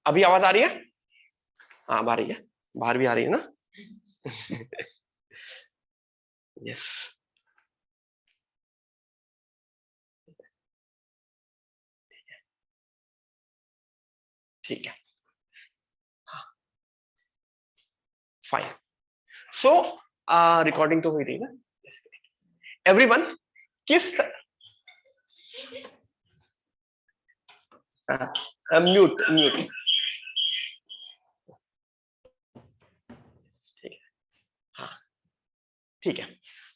अभी आवाज आ रही है? हाँ आ रही है, बाहर भी आ रही है ना? यस ठीक है, फाइन। सो रिकॉर्डिंग तो हुई रही ना? एवरीवन किस म्यूट म्यूट ठीक है, हाँ ठीक है।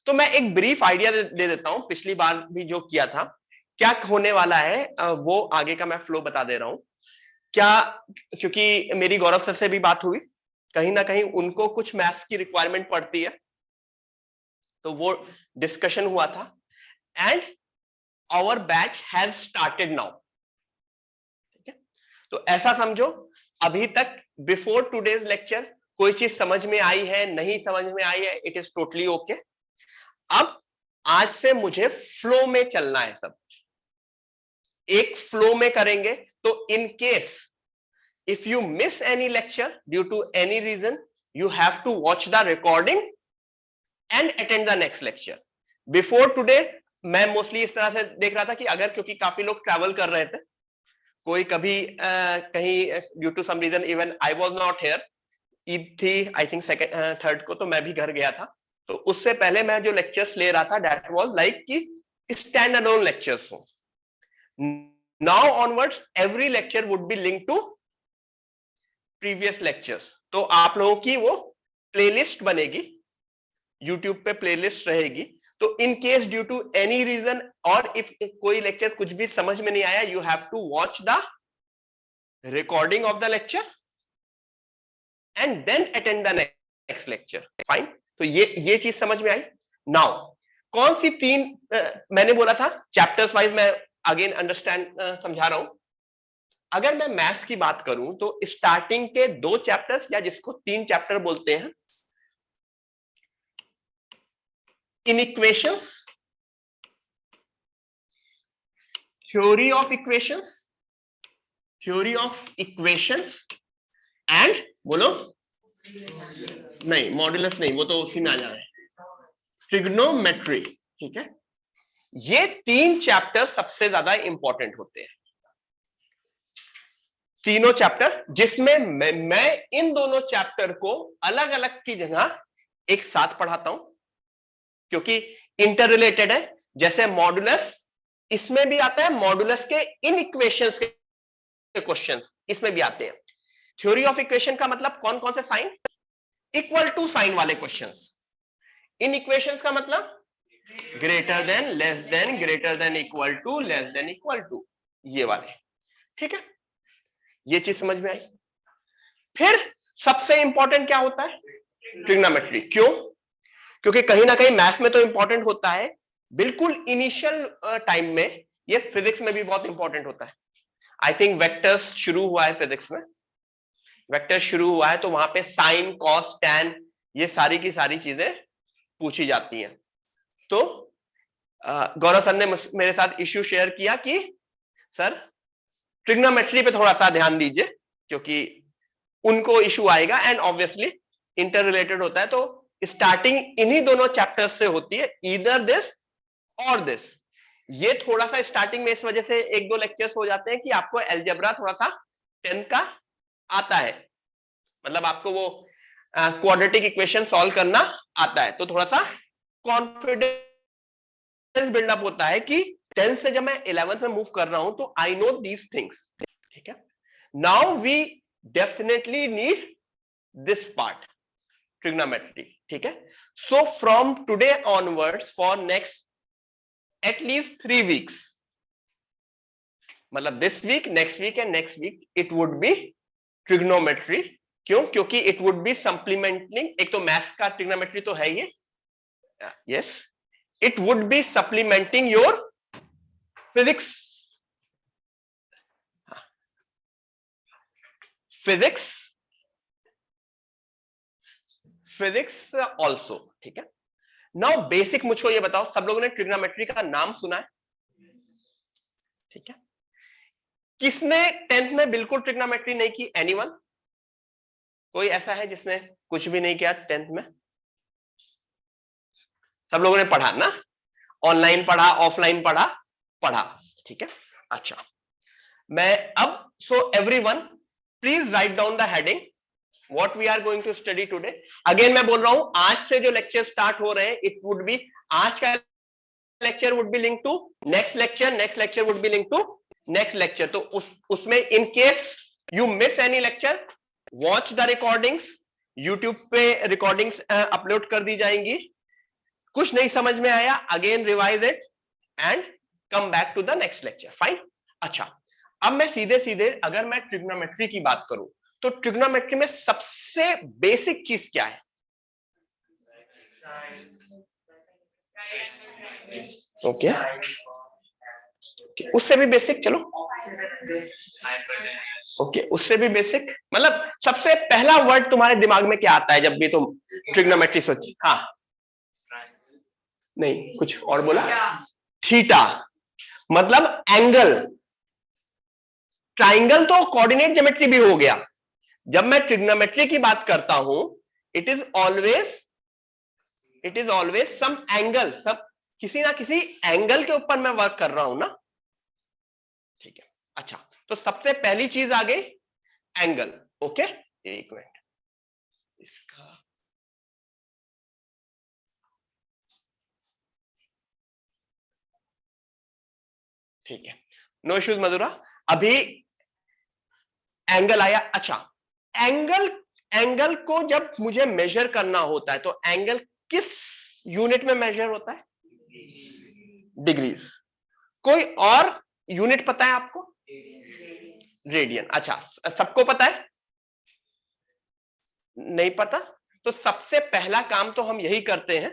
तो मैं एक ब्रीफ आइडिया दे देता हूं, पिछली बार भी जो किया था क्या होने वाला है, वो आगे का मैं फ्लो बता दे रहा हूं क्या। क्योंकि मेरी गौरव सर से भी बात हुई, कहीं ना कहीं उनको कुछ मैथ्स की रिक्वायरमेंट पड़ती है, तो वो डिस्कशन हुआ था। And our batch has started now. ठीक है, तो ऐसा समझो अभी तक बिफोर टुडेज लेक्चर कोई चीज समझ में आई है, नहीं समझ में आई है, इट इज टोटली ओके। अब आज से मुझे फ्लो में चलना है, सब एक फ्लो में करेंगे। तो in case if you miss any lecture due to any reason, you have to watch the recording and attend the next lecture. Before today मैं मोस्टली इस तरह से देख रहा था कि अगर, क्योंकि काफी लोग ट्रैवल कर रहे थे, कोई कभी कहीं due to some reason, even I was not here, Eid थी आई थिंक सेकंड थर्ड को, तो मैं भी घर गया था। तो उससे पहले मैं जो लेक्चर्स ले रहा था दैट वाज लाइक कि स्टैंड अलोन लेक्चर्स हो। Now onwards every lecture would be linked to previous lectures. तो आप लोगों की वो प्लेलिस्ट बनेगी, यूट्यूब पे प्लेलिस्ट रहेगी। तो in case due to any reason और इफ कोई लेक्चर कुछ भी समझ में नहीं आया, you have to watch the recording of the lecture and then attend the next lecture. Fine, तो ये चीज समझ में आई। नाउ कौन सी तीन मैंने बोला था चैप्टर्स वाइज, मैं अगेन अंडरस्टैंड समझा रहा हूं। अगर मैं मैथ्स की बात करूं तो स्टार्टिंग के 2 चैप्टर्स, या जिसको 3 चैप्टर बोलते हैं, inequations, theory of equations, theory of equations and बोलो, नहीं मॉड्यूलस नहीं, वो तो उसी में आ जा रहा है, ट्रिग्नोमेट्री। ठीक है, ये 3 चैप्टर सबसे ज्यादा इंपॉर्टेंट होते हैं, तीनों चैप्टर, जिसमें मैं इन दोनों चैप्टर को अलग अलग की जगह एक साथ पढ़ाता हूं, क्योंकि इंटर रिलेटेड है। जैसे मॉडुलस, इसमें भी आता है, मॉडुलस के इन इक्वेशंस के क्वेश्चंस इसमें भी आते हैं। थ्योरी ऑफ इक्वेशन का मतलब कौन कौन से साइन, इक्वल टू साइन वाले क्वेश्चंस। इन इक्वेशंस का मतलब greater than, less than, greater than equal to, less than equal to, ये वाले। ठीक है, ये चीज समझ में आई। फिर सबसे इंपॉर्टेंट क्या होता है, ट्रिग्नोमेट्री। क्यों? क्योंकि कहीं ना कहीं मैथ्स में तो इंपॉर्टेंट होता है, बिल्कुल इनिशियल टाइम में ये फिजिक्स में भी बहुत इंपॉर्टेंट होता है। आई थिंक वेक्टर्स शुरू हुआ है फिजिक्स में, वेक्टर शुरू हुआ है, तो वहां पे साइन, कॉस, टैन, ये सारी की सारी चीजें पूछी जाती हैं। तो गौरव सर ने मेरे साथ इश्यू शेयर किया कि सर ट्रिग्नोमेट्री पे थोड़ा सा ध्यान दीजिए, क्योंकि उनको इश्यू आएगा एंड ऑब्वियसली इंटर रिलेटेड होता है। तो स्टार्टिंग इन्हीं दोनों चैप्टर्स से होती है, ईदर दिस और दिस। ये थोड़ा सा स्टार्टिंग में इस वजह से 1-2 लेक्चर्स हो जाते हैं कि आपको एलजेब्रा थोड़ा सा 10 का आता है, मतलब आपको वो क्वाड्रेटिक इक्वेशन सॉल्व करना आता है, तो थोड़ा सा कॉन्फिडेंस बिल्डअप होता है कि 10 से जब मैं 11th में मूव कर रहा हूं तो आई नो दीज थिंग्स। ठीक है, now we definitely need this part, trigonometry. ठीक है, so from today onwards for next at least 3 weeks, मतलब this week, next week and next week, it would be trigonometry। क्यों? क्योंकि it would be supplementing, एक तो maths का trigonometry तो है ये, yes, it would be supplementing your physics, physics also। ठीक है, नाउ बेसिक मुझको ये बताओ, सब लोगों ने ट्रिग्नोमेट्री का नाम सुना है? ठीक है, किसने 10th में बिल्कुल ट्रिग्नोमेट्री नहीं की? एनीवन? कोई ऐसा है जिसने कुछ भी नहीं किया 10th में? सब लोगों ने पढ़ा ना? ऑनलाइन पढ़ा, ऑफलाइन पढ़ा? पढ़ा, ठीक है। अच्छा, मैं अब so everyone please write down the heading what we are going to study today. Again मैं बोल रहा हूं, आज से जो लेक्चर स्टार्ट हो रहे हैं, इट वुड बी, आज का lecture would be link to next lecture, next lecture would be link to next lecture. तो उसमें in case you miss any lecture, watch the recordings, YouTube पे रिकॉर्डिंग्स अपलोड कर दी जाएंगी। कुछ नहीं समझ में आया, again revise it and come back to the next lecture, fine. अच्छा, अब मैं सीधे सीधे अगर मैं ट्रिग्नोमेट्री की बात करूं, तो ट्रिग्नोमेट्री में सबसे बेसिक चीज क्या है? ओके, उससे भी बेसिक, चलो ओके, उससे भी बेसिक, मतलब सबसे पहला वर्ड तुम्हारे दिमाग में क्या आता है जब भी तुम ट्रिग्नोमेट्री सोची? हाँ, नहीं, कुछ और बोला? थीटा, मतलब एंगल। ट्राइंगल तो कोऑर्डिनेट ज्योमेट्री भी हो गया। जब मैं ट्रिग्नोमेट्री की बात करता हूं, it is always some angle, सब किसी ना किसी एंगल के ऊपर मैं वर्क कर रहा हूं ना, ठीक है। अच्छा, तो सबसे पहली चीज आ गई एंगल, ओके। एक मिनट, इसका ठीक है, नो इश्यूज मधुरा। अभी एंगल आया। अच्छा, एंगल को जब मुझे मेजर करना होता है, तो एंगल किस यूनिट में मेजर होता है? डिग्रीज। कोई और यूनिट पता है आपको? रेडियन। अच्छा, सबको पता है? नहीं पता? तो सबसे पहला काम तो हम यही करते हैं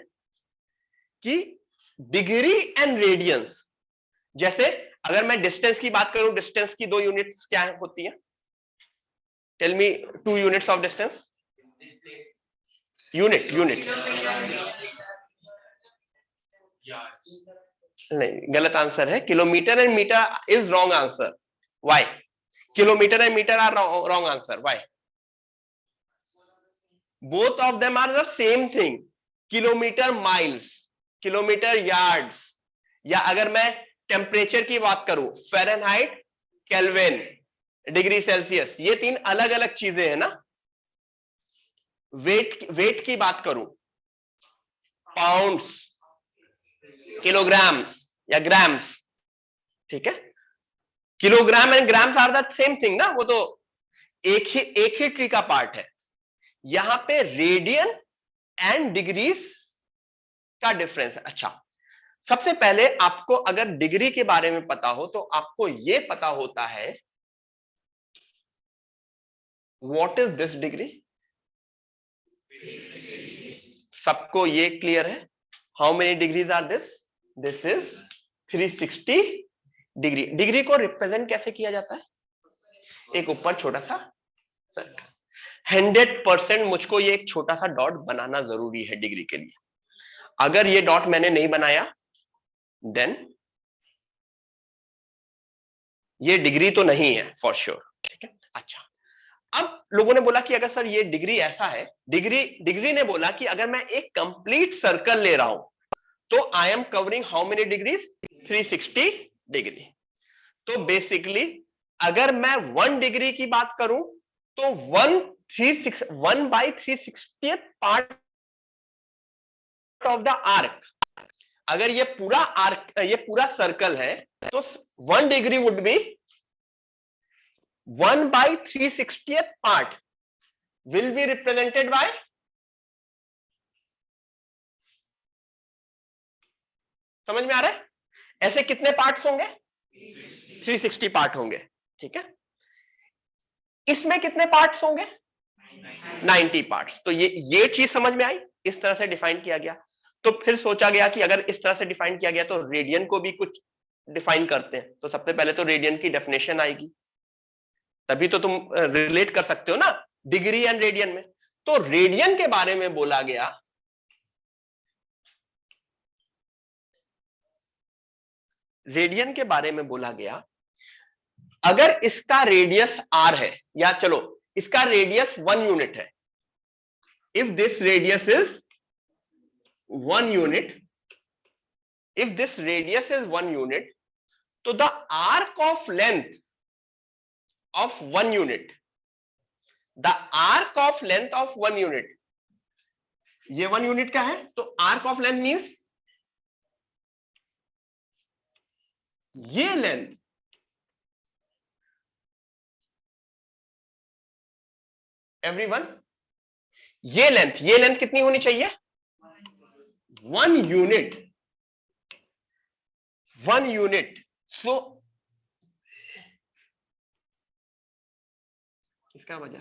कि डिग्री एंड रेडियंस, जैसे अगर मैं डिस्टेंस की बात करूं, डिस्टेंस की दो यूनिट्स क्या होती हैं? Tell me two units of distance. Unit नहीं, गलत आंसर है। Kilometre and metre is wrong answer. Why? Kilometre and metre are wrong answer. Why? Both of them are the same thing. Kilometre miles, kilometre yards, या अगर मैं temperature की बात करूं, Fahrenheit, kelvin, degree Celsius, ये तीन अलग अलग चीजें हैं ना। वेट की बात करूं, पाउंड्स, किलोग्राम्स या ग्राम्स, ठीक है। Kilogram and grams are the same thing ना, वो तो एक ही ट्री का पार्ट है। यहां पे रेडियन एंड डिग्रीज का डिफरेंस है। अच्छा, सबसे पहले आपको अगर डिग्री के बारे में पता हो, तो आपको यह पता होता है व्हाट इज दिस डिग्री। सबको ये क्लियर है? How many degrees are this? This is 360 degree. Degree को रिप्रेजेंट कैसे किया जाता है? एक ऊपर छोटा सा सर्कल। 100% मुझको ये एक छोटा सा डॉट बनाना जरूरी है डिग्री के लिए। अगर ये डॉट मैंने नहीं बनाया, देन ये डिग्री तो नहीं है फॉर श्योर, ठीक है। अच्छा, अब लोगों ने बोला कि अगर सर ये डिग्री ऐसा है, डिग्री ने बोला कि अगर मैं एक कंप्लीट सर्कल ले रहा हूं, तो I am covering how many degrees? 360 degree. तो बेसिकली अगर मैं 1 डिग्री की बात करूं, तो 1/360 पार्ट ऑफ द आर्क। अगर ये पूरा आर्क, ये पूरा सर्कल है, तो 1 degree would be 1/360 part will be represented by, समझ में आ रहा है? ऐसे कितने पार्ट्स होंगे? 360 पार्ट होंगे, ठीक है। इसमें कितने पार्ट्स होंगे? 90 पार्ट्स। तो ये चीज समझ में आई, इस तरह से डिफाइन किया गया। तो फिर सोचा गया कि अगर इस तरह से डिफाइन किया गया, तो रेडियन को भी कुछ डिफाइन करते हैं। तो सबसे पहले तो रेडियन की डेफिनेशन आएगी, तभी तो तुम रिलेट कर सकते हो ना डिग्री एंड रेडियन में। तो रेडियन के बारे में बोला गया, रेडियन के बारे में बोला गया अगर इसका रेडियस r है, या चलो इसका रेडियस 1 यूनिट है, if this radius is 1 unit, if this radius is 1 unit, तो the arc of length of 1 unit, the arc of length of 1 unit, ये 1 यूनिट का है, तो arc of length means ये लेंथ, एवरीवन, ये length कितनी होनी चाहिए? 1 यूनिट, 1 यूनिट। सो किसका बजा?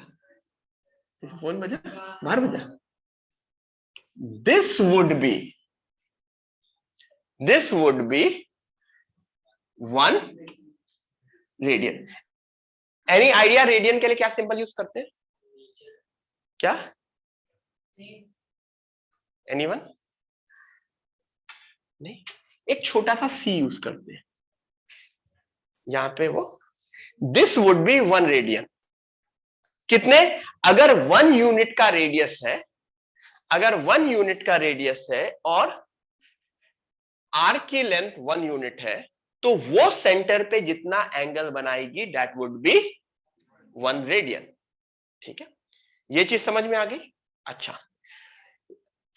फोन बजा, बाहर बजा। this would be 1 radian. Any idea radian के लिए क्या सिंबल यूज करते हैं? क्या? एनीवन? नहीं, एक छोटा सा सी यूज करते हैं यहां पे। वो दिस वुड बी 1 रेडियन। कितने? अगर 1 यूनिट का रेडियस है, अगर 1 यूनिट का रेडियस है और आर की लेंथ 1 यूनिट है, तो वो सेंटर पे जितना एंगल बनाएगी दैट वुड बी 1 रेडियन। ठीक है, ये चीज समझ में आ गई? अच्छा,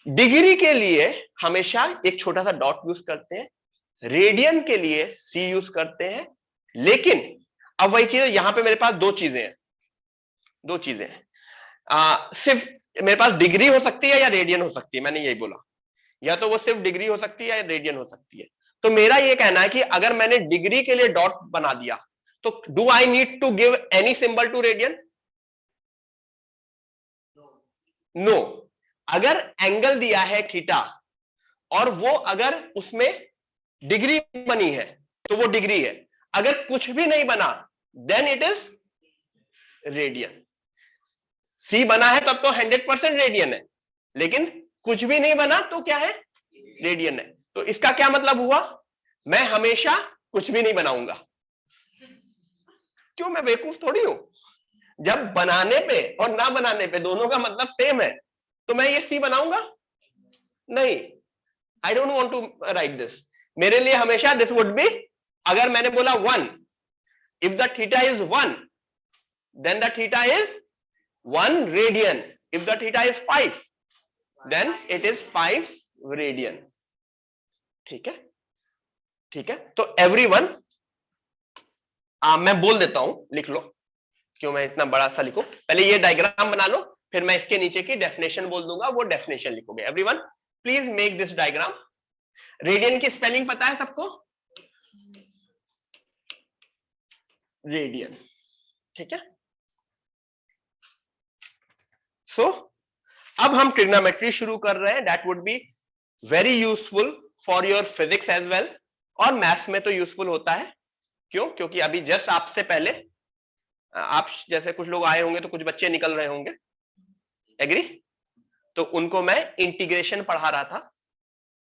डिग्री के लिए हमेशा एक छोटा सा डॉट यूज करते हैं, रेडियन के लिए सी यूज करते हैं। लेकिन अब वही चीज, यहां पे मेरे पास दो चीजें हैं। सिर्फ मेरे पास डिग्री हो सकती है या रेडियन हो सकती है, मैंने यही बोला। या तो वो सिर्फ डिग्री हो सकती है या रेडियन हो सकती है। तो मेरा ये कहना है कि अगर मैंने डिग्री के लिए डॉट बना दिया, तो do I need to give any symbol to radian? No. अगर एंगल दिया है थीटा और वो अगर उसमें डिग्री बनी है तो वो डिग्री है, अगर कुछ भी नहीं बना देन इट इज रेडियन। सी बना है तब तो 100% रेडियन है, लेकिन कुछ भी नहीं बना तो क्या है? रेडियन है। तो इसका क्या मतलब हुआ? मैं हमेशा कुछ भी नहीं बनाऊंगा। क्यों, मैं बेवकूफ थोड़ी हूं। जब बनाने पे और ना बनाने पे दोनों का मतलब सेम है, तो मैं ये सी बनाऊंगा नहीं। I don't want to write this. मेरे लिए हमेशा दिस वुड बी, अगर मैंने बोला 1, if the theta is 1, then the theta is 1 radian. If the theta is 5, then it is 5 radian. ठीक है, ठीक है। तो एवरीवन, मैं बोल देता हूं, लिख लो। क्यों मैं इतना बड़ा सा लिखूं? पहले ये डायग्राम बना लो, फिर मैं इसके नीचे की डेफिनेशन बोल दूंगा, वो डेफिनेशन लिखोगे। Everyone please make this diagram. Radian की स्पेलिंग पता है सबको? रेडियन। ठीक है। सो अब हम ट्रिग्नोमेट्री शुरू कर रहे हैं। That would be very useful for your physics as well, और मैथ्स में तो यूजफुल होता है। क्यों? क्योंकि अभी जस्ट आपसे पहले आप जैसे कुछ लोग आए होंगे तो कुछ बच्चे निकल रहे होंगे, एग्री? तो उनको मैं इंटीग्रेशन पढ़ा रहा था,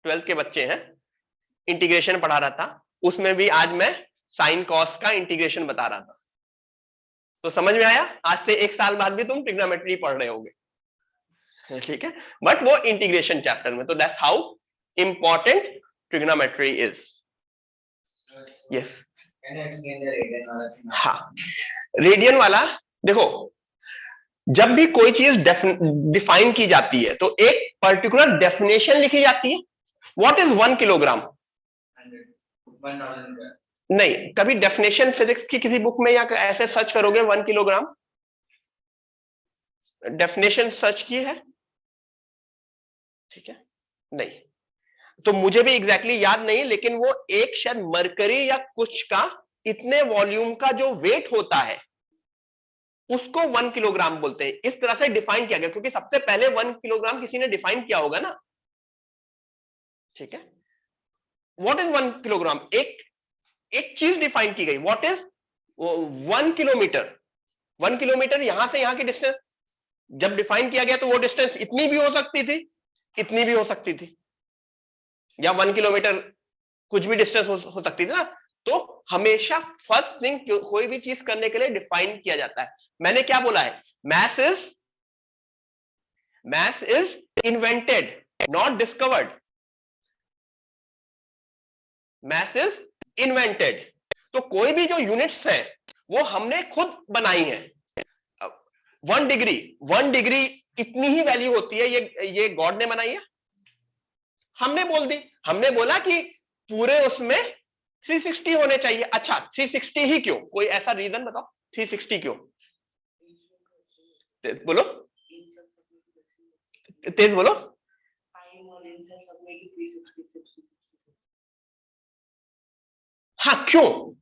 12th के बच्चे हैं, इंटीग्रेशन पढ़ा रहा था। उसमें भी आज मैं साइन कॉस का इंटीग्रेशन बता रहा था। तो समझ में आया? आज से 1 साल बाद भी तुम ट्रिग्नोमेट्री पढ़ रहे होगे, ठीक है, बट वो इंटीग्रेशन चैप्टर में। तो that's how important trigonometry is. Yes, हाँ, रेडियन वाला देखो, जब भी कोई चीज डिफाइन की जाती है तो एक पर्टिकुलर डेफिनेशन लिखी जाती है। What is 1 kilogram? नहीं, कभी डेफिनेशन फिजिक्स की किसी बुक में या ऐसे सर्च करोगे 1 किलोग्राम? डेफिनेशन सर्च की है? ठीक है, नहीं। तो मुझे भी एग्जैक्टली याद नहीं, लेकिन वो एक शायद मरकरी या कुछ का इतने वॉल्यूम का जो वेट होता है उसको 1 किलोग्राम बोलते हैं। इस तरह से डिफाइन किया गया, क्योंकि सबसे पहले 1 किलोग्राम किसी ने डिफाइन किया होगा ना। ठीक है, व्हाट इज 1 किलोग्राम? एक चीज डिफाइन की गई। What is 1 kilometre? 1 किलोमीटर यहां से यहां की डिस्टेंस जब डिफाइन किया गया तो वो डिस्टेंस इतनी भी हो सकती थी, इतनी भी हो सकती थी, या 1 किलोमीटर कुछ भी डिस्टेंस हो सकती थी ना। तो हमेशा फर्स्ट थिंग कोई भी चीज करने के लिए डिफाइन किया जाता है। मैंने क्या बोला है, math is invented not discovered, math is invented. तो कोई भी जो यूनिट्स है वो हमने खुद बनाई है। 1 डिग्री इतनी ही वैल्यू होती है, ये गॉड ने बनाई है, हमने बोल दी, हमने बोला कि पूरे उसमें 360 होने चाहिए। अच्छा 360 ही क्यों, कोई ऐसा रीजन बताओ 360 क्यों, बोलो तेज बोलो। हाँ क्यों,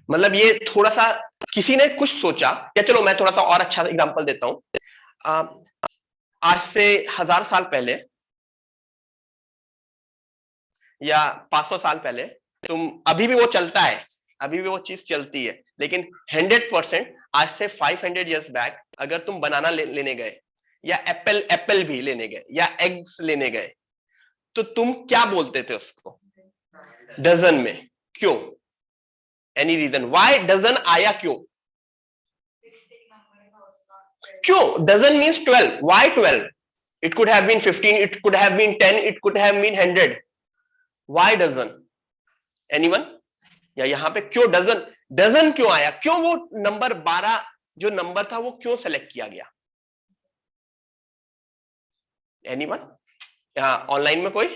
मतलब ये थोड़ा सा किसी ने कुछ सोचा या, चलो मैं थोड़ा सा और अच्छा एग्जांपल देता हूं। आज से 1000 साल पहले या 500 साल पहले, तुम अभी भी वो चलता है, अभी भी वो चीज चलती है, लेकिन 100% आज से 500 इयर्स बैक अगर तुम बनाना लेने गए या एप्पल भी लेने गए या एग्स लेने गए, तो तुम क्या बोलते थे उसको, डजन में। क्यों, एनी रीजन व्हाई डजन आया, क्यों क्यों dozen means 12, why 12, it could have been 15, it could have been 10, it could have been 100, why dozen, anyone? या यहां पे क्यों डजन, डजन क्यों आया, क्यों वो नंबर 12 जो नंबर था वो क्यों सेलेक्ट किया गया, एनीवन? यहाँ ऑनलाइन में कोई?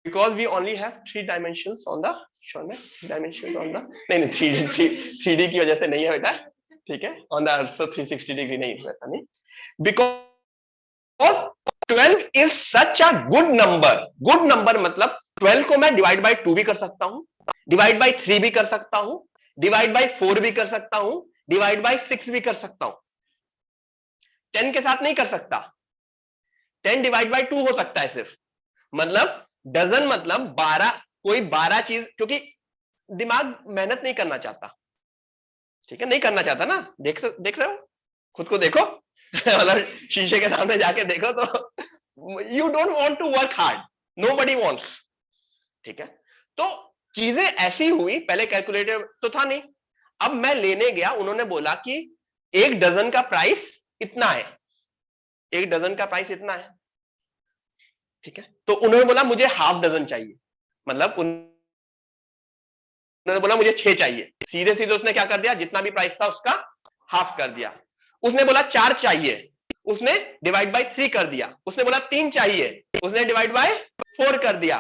Because we only have 3 dimensions on the, dimensions on the, नहीं 3D की वजह से नहीं है बेटा, ठीक है, on the earth so 360 degree नहीं, वैसा नहीं, because 12 is such a good number, good number मतलब 12 को मैं डिवाइड बाय 2 भी कर सकता हूं, डिवाइड बाय 3 भी कर सकता हूं, डिवाइड बाय 4 भी कर सकता हूं, डिवाइड बाय 6 भी कर सकता हूं, 10 के साथ नहीं कर सकता, 10 डिवाइड बाय 2 हो सकता है सिर्फ, मतलब डजन मतलब 12, कोई 12 चीज, क्योंकि दिमाग मेहनत नहीं करना चाहता, ठीक है, नहीं करना चाहता ना, देख रहे हो, खुद को देखो मतलब शीशे के सामने जाके देखो तो you don't want to work hard, nobody wants, ठीक है। तो चीजें ऐसी हुई, पहले कैलकुलेटर तो था नहीं, अब मैं लेने गया, उन्होंने बोला कि एक डजन का प्राइस इतना है, एक डजन का प्राइस इतना है, ठीक है, तो उन्होंने बोला मुझे हाफ डजन चाहिए, मतलब उन्होंने बोला मुझे 6 चाहिए, सीधे सीधे उसने क्या कर दिया, जितना भी प्राइस था उसका हाफ कर दिया। उसने बोला 4 चाहिए, उसने डिवाइड बाय 3 कर दिया। उसने बोला 3 चाहिए, उसने डिवाइड बाय 4 कर दिया।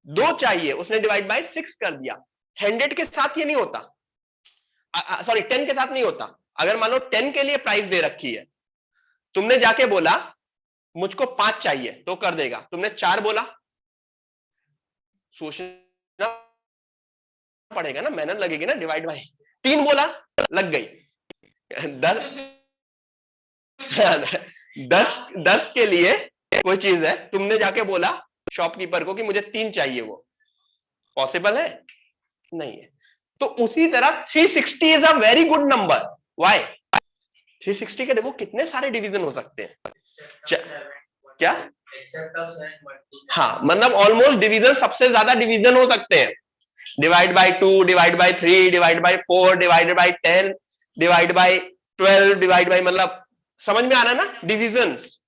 2 चाहिए, उसने डिवाइड बाय 6 कर दिया। 100 के साथ ये नहीं होता, सॉरी 10 के साथ नहीं होता। अगर मान लो 10 के लिए प्राइस दे रखी है, तुमने जाके बोला मुझको 5 चाहिए तो कर देगा, तुमने 4 बोला, सोचना पड़ेगा ना, मेहनत लगेगी ना, डिवाइड बाय 3 बोला, लग गई 10 के लिए कोई चीज है, तुमने जाके बोला शॉपकीपर को कि मुझे 3 चाहिए, वो पॉसिबल है नहीं है। तो उसी तरह 360 is a very good number, why 360 के देखो कितने सारे डिवीजन हो सकते हैं, क्या, हाँ मतलब ऑलमोस्ट डिवीजन, सबसे ज्यादा डिवीजन हो सकते हैं, divide by 2, divide by 3, divide by 4, divided by 10, divide by 12, divide by, मतलब समझ में आ रहा है ना डिविजन्स।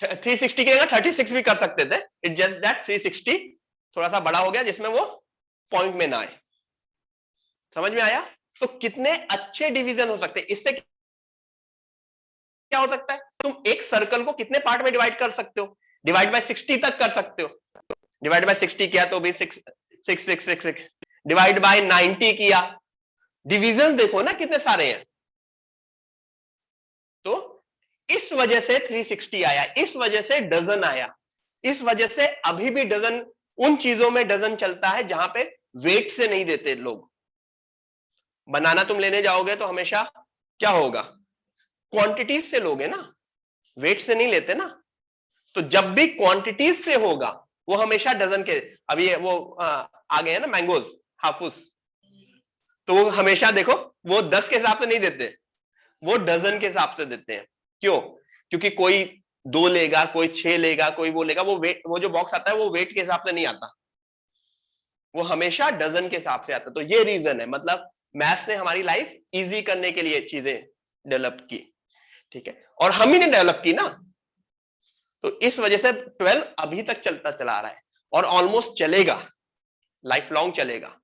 360 के जगह 36 भी कर सकते थे, इट जस्ट दैट 360 थोड़ा सा बड़ा हो गया जिसमें वो पॉइंट में ना आए, समझ में आया? तो कितने अच्छे डिवीजन हो सकते हैं, इससे क्या हो सकता है, तुम एक सर्कल को कितने पार्ट में डिवाइड कर सकते हो, डिवाइड बाय 60 तक कर सकते हो, डिवाइड बाय 60 किया तो भी 6 6 6 6 6, डिवाइड बाय 90 किया, डिवीजन देखो ना कितने सारे हैं। तो इस वजह से 360 आया, इस वजह से डजन आया, इस वजह से अभी भी डजन, उन चीजों में डजन चलता है जहां पे वेट से नहीं देते लोग। बनाना तुम लेने जाओगे तो हमेशा क्या होगा, क्वांटिटीज से लोगे ना, वेट से नहीं लेते ना। तो जब भी क्वांटिटीज से होगा वो हमेशा डजन के, अभी वो आ गए हैं ना मैंगोज, हाफूस, तो वो हमेशा देखो वो 10 के हिसाब से नहीं देते, वो डजन के हिसाब से देते हैं। क्यों? क्योंकि कोई 2 लेगा, कोई 6 लेगा, कोई वो लेगा। वो वेट, वो जो बॉक्स आता है वो वेट के हिसाब से नहीं आता, वो हमेशा डजन के हिसाब से आता। तो ये रीजन है, मतलब मैथ्स ने हमारी लाइफ इजी करने के लिए चीजें डेवलप की, ठीक है, और हम ही ने डेवलप की ना। तो इस वजह से 12 अभी तक चलता चला आ रहा है और ऑलमोस्ट चलेगा, लाइफ लॉन्ग चलेगा,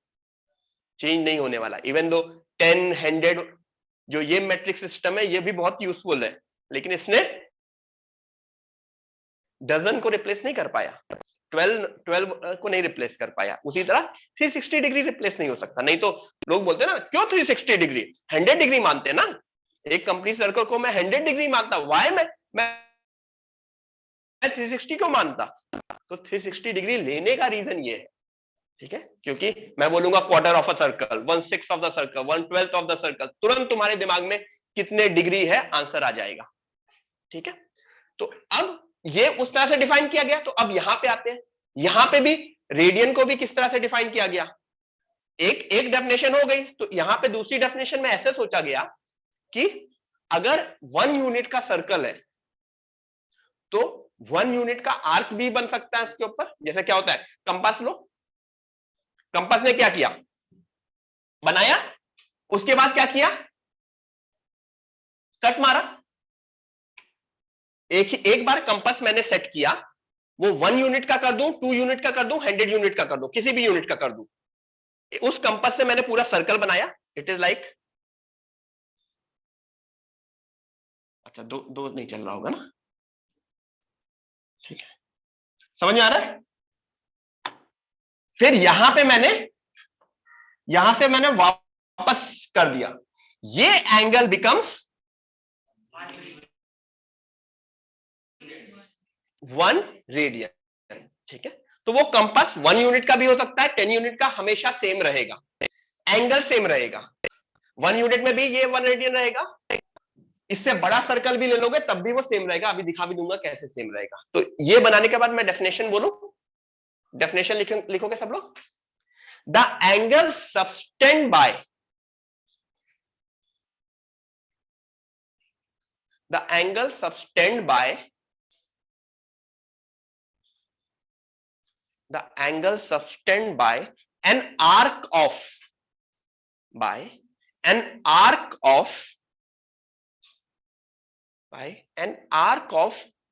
चेंज नहीं होने वाला। इवन दो 10, 100 जो ये मैट्रिक सिस्टम है ये भी बहुत यूजफुल है, लेकिन इसने डजन को रिप्लेस नहीं कर पाया, 12 को नहीं रिप्लेस कर पाया। उसी तरह 360 डिग्री रिप्लेस नहीं हो सकता। नहीं तो लोग बोलते हैं ना, क्यों 360 डिग्री, 100 डिग्री मानते हैं ना। एक कंप्लीट सर्कल को मैं 100 डिग्री मानता, वाई मैं 360 क्यों मानता? तो 360 डिग्री लेने का रीजन ये है, ठीक है, क्योंकि मैं बोलूंगा quarter of a circle, 1/6 of the circle, 1/12 of the circle, तुरंत तुम्हारे दिमाग में कितने डिग्री है आंसर आ जाएगा, ठीक है। तो अब ये उस तरह से डिफाइन किया गया। तो अब यहां पे आते हैं, यहां पे भी रेडियन को भी किस तरह से डिफाइन किया गया, एक डेफिनेशन हो गई। तो यहां पे दूसरी डेफिनेशन में ऐसे सोचा गया कि अगर 1 यूनिट का सर्कल है तो 1 यूनिट का आर्क भी बन सकता है इसके ऊपर। जैसे क्या होता है, कंपास लो, कंपास ने क्या किया, बनाया, उसके बाद क्या किया, कट मारा। एक बार कंपास मैंने सेट किया, वो 1 यूनिट का कर दूं, 2 यूनिट का कर दूं, 100 यूनिट का कर दूं, किसी भी यूनिट का कर दूं, उस कंपास से मैंने पूरा सर्कल बनाया। इट इज लाइक, अच्छा दो नहीं चल रहा होगा ना, ठीक है, समझ में आ रहा है। फिर यहां से मैंने वापस कर दिया, ये एंगल बिकम्स 1 रेडियन, ठीक है। तो वो कंपास 1 यूनिट का भी हो सकता है, 10 यूनिट का, हमेशा सेम रहेगा, एंगल सेम रहेगा। 1 यूनिट में भी ये 1 रेडियन रहेगा, इससे बड़ा सर्कल भी ले लोगे तब भी वो सेम रहेगा। अभी दिखा भी दूंगा कैसे सेम रहेगा। तो ये बनाने के बाद मैं डेफिनेशन बोलूं, डेफिनेशन लिखोगे सब लोग। The angle subtended by the angle subtended by an arc of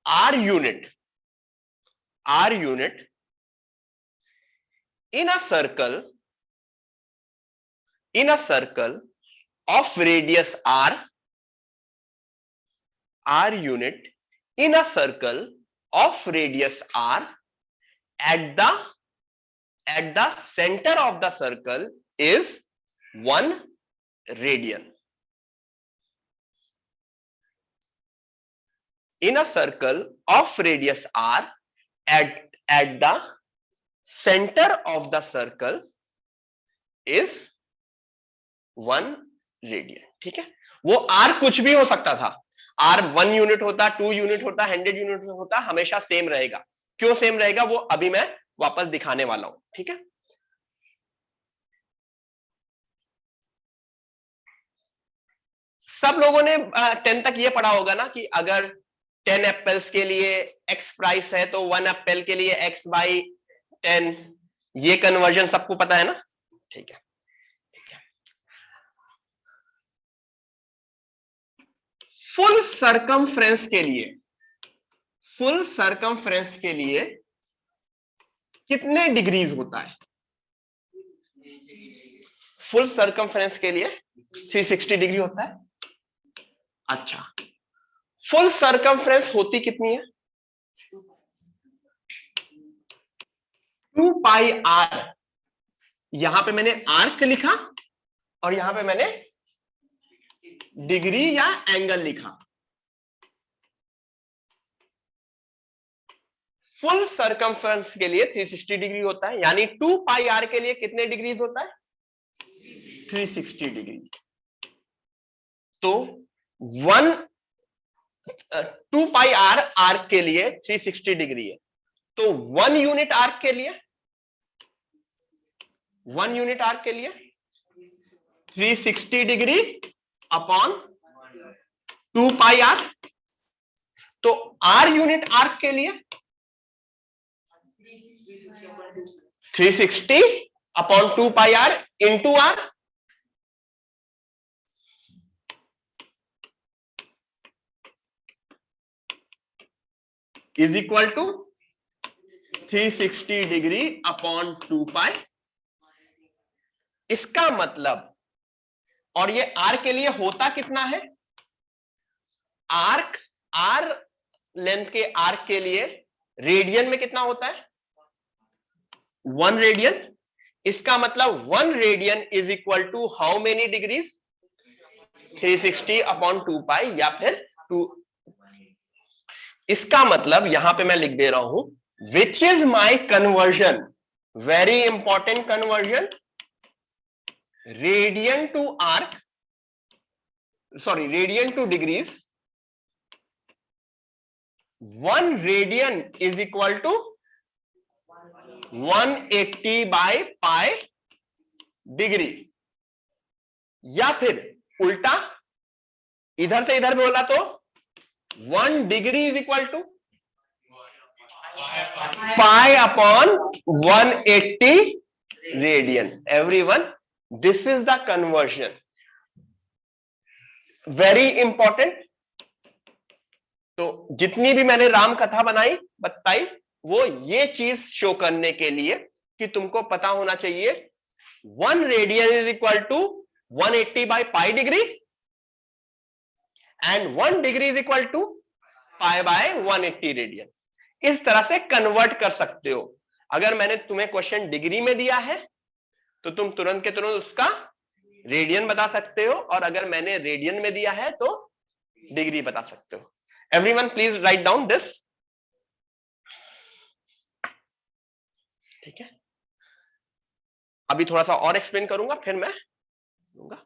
r unit in a circle of radius r unit in a circle of radius r at the center of the circle is 1 radian. In a circle of radius r at the center of the circle is 1 radian, ठीक है। वो r कुछ भी हो सकता था, r 1 unit होता, 2 unit होता, 100 यूनिट होता, हमेशा सेम रहेगा। क्यों सेम रहेगा वो अभी मैं वापस दिखाने वाला हूं, ठीक है। सब लोगों ने 10 तक ये पढ़ा होगा ना कि अगर 10 एप्पल्स के लिए x प्राइस है तो 1 एप्पल के लिए x बाई 10, ये कन्वर्जन सबको पता है ना, ठीक है। फुल सरकमफ्रेंस के लिए कितने डिग्रीज होता है? फुल सरकमफ्रेंस के लिए 360 डिग्री होता है। अच्छा, फुल सरकमफ्रेंस होती कितनी है? 2 पाई r। यहां पे मैंने आर्क लिखा और यहां पे मैंने डिग्री या एंगल लिखा। फुल सरकमफ्रेंस के लिए 360 डिग्री होता है, यानी 2 पाई r के लिए कितने डिग्रीज होता है? 360 डिग्री। तो 2 पाई r आर्क के लिए 360 डिग्री है। तो 1 यूनिट आर्क के लिए 360 डिग्री अपॉन 2 पाई r। तो आर यूनिट आर्क के लिए 360 upon 2 pi r into r is equal to 360 degree upon 2 pi. इसका मतलब, और ये आर के लिए होता कितना है, आर्क आर लेंथ के आर्क के लिए रेडियन में कितना होता है, 1 रेडियन। इसका मतलब 1 radian is equal to how many degrees, 360 upon 2 pi या फिर 2। इसका मतलब यहां पे मैं लिख दे रहा हूं, which is my conversion, very important conversion, radian to arc, sorry radian to degrees, 1 radian is equal to 180 by pi degree. या फिर उल्टा, इधर से इधर बोला तो 1 degree is equal to pi upon 180 radian. Everyone, this is the conversion, very important. तो जितनी भी मैंने राम कथा बताई वो ये चीज शो करने के लिए कि तुमको पता होना चाहिए 1 radian is equal to 180 by pi degree and 1 degree is equal to pi by 180 radian. इस तरह से कन्वर्ट कर सकते हो। अगर मैंने तुम्हें क्वेश्चन डिग्री में दिया है तो तुम तुरंत के तुरंत उसका रेडियन बता सकते हो, और अगर मैंने रेडियन में दिया है तो डिग्री बता सकते हो। Everyone please write down this. ठीक है, अभी थोड़ा सा और एक्सप्लेन करूंगा फिर मैं दूंगा।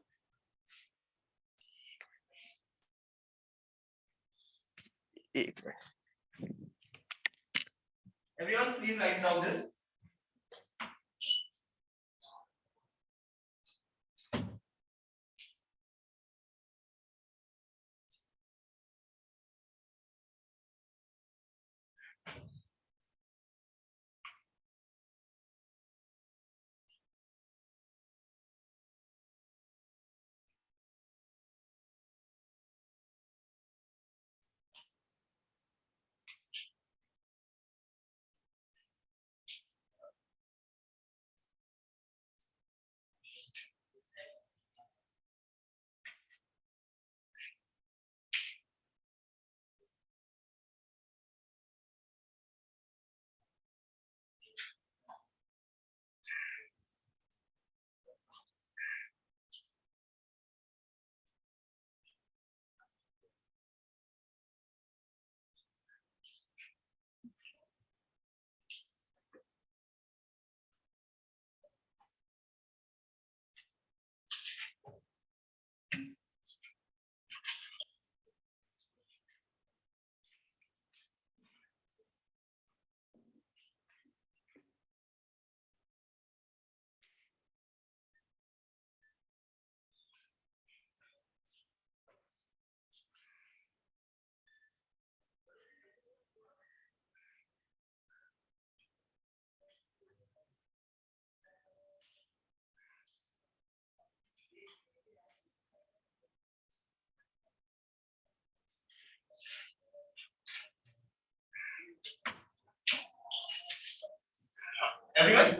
एक minute, everyone please write down this. Everyone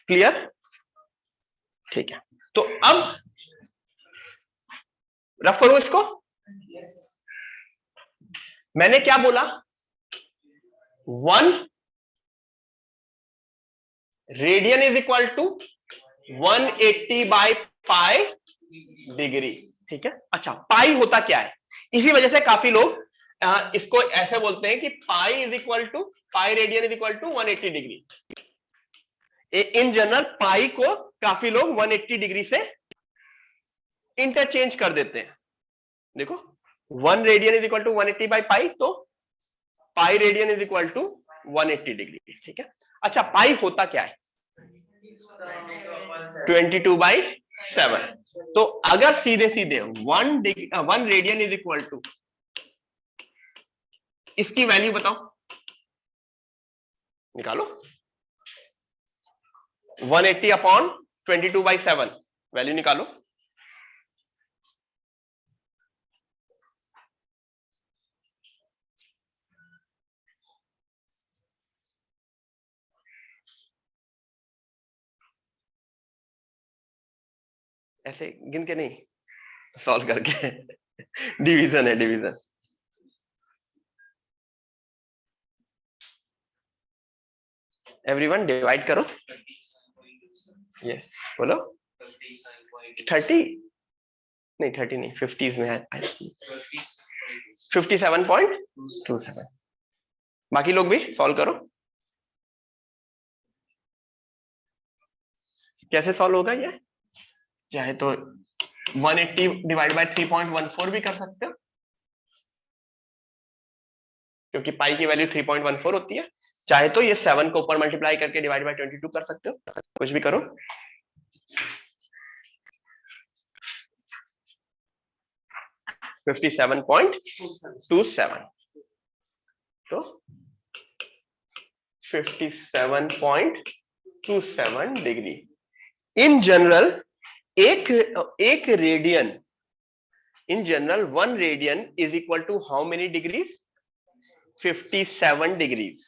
clear? ठीक है, तो अब रफ करूं इसको। मैंने क्या बोला, 1 radian is equal to 180 by pi degree. ठीक है, अच्छा पाई होता क्या है, इसी वजह से काफी लोग इसको ऐसे बोलते हैं कि pi is equal to, pi radian is equal to 180 degree. In general pi को काफी लोग 180 डिग्री से इंटरचेंज कर देते हैं। देखो 1 radian is equal to 180 by pi, तो pi radian is equal to 180 degree. ठीक है, अच्छा पाई होता क्या है, 22 बाई 7। तो अगर सीधे सीधे 1 रेडियन इज इक्वल टू, इसकी वैल्यू बताओ, निकालो। 180 अपॉन 22/7 वैल्यू निकालो। ऐसे गिन के नहीं, सॉल्व करके। डिवीजन है, डिवीजन। एवरीवन डिवाइड करो। यस बोलो। 30 नहीं, 30 नहीं, 50s में है। 57.27। बाकी लोग भी सॉल्व करो। कैसे सॉल्व होगा ये? चाहे तो 180 डिवाइड बाय 3.14 भी कर सकते हो, क्योंकि पाई की वैल्यू 3.14 होती है। चाहे तो ये 7 को ऊपर मल्टीप्लाई करके डिवाइड बाय 22 कर सकते हो, कुछ भी करो। तो 57.27 डिग्री। इन जनरल एक radian, in general 1 radian is equal to how many degrees? 57 degrees.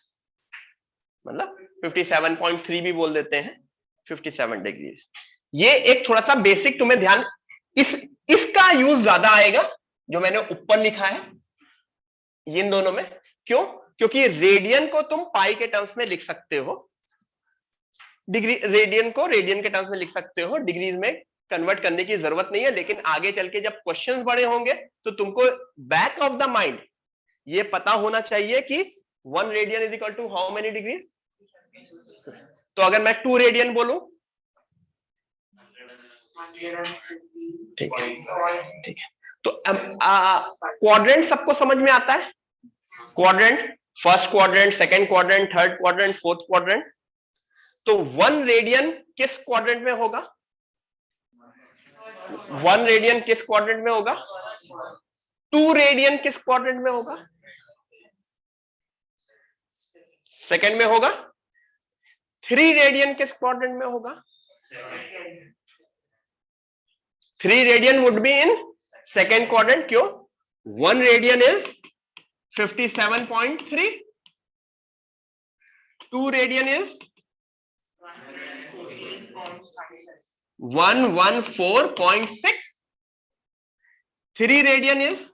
मतलब 57.3 भी बोल देते हैं, 57 डिग्रीज। ये एक थोड़ा सा बेसिक तुम्हें ध्यान, इसका यूज ज्यादा आएगा जो मैंने ऊपर लिखा है इन दोनों में। क्यों? क्योंकि रेडियन को तुम पाई के टर्म्स में लिख सकते हो, डिग्री रेडियन को रेडियन के टर्म्स में लिख सकते हो, डिग्रीज में कन्वर्ट करने की जरूरत नहीं है। लेकिन आगे चल के जब क्वेश्चंस बड़े होंगे तो तुमको बैक ऑफ द माइंड ये पता होना चाहिए कि 1 radian is equal to how many degrees. तो अगर मैं 2 रेडियन बोलूं, ठीक है, ठीक है। तो क्वाड्रेंट सबको समझ में आता है? Quadrant, first quadrant, second quadrant, third quadrant, fourth quadrant. तो 1 रेडियन किस क्वाड्रेंट में होगा? 1 रेडियन किस क्वाड्रेंट में होगा? 2 रेडियन किस क्वाड्रेंट में होगा? सेकंड में होगा। 3 रेडियन किस क्वाड्रेंट में होगा? 3 radian would be in second quadrant. क्यों? 1 radian is 57.3, 2 radian is 114.6, 3 radian is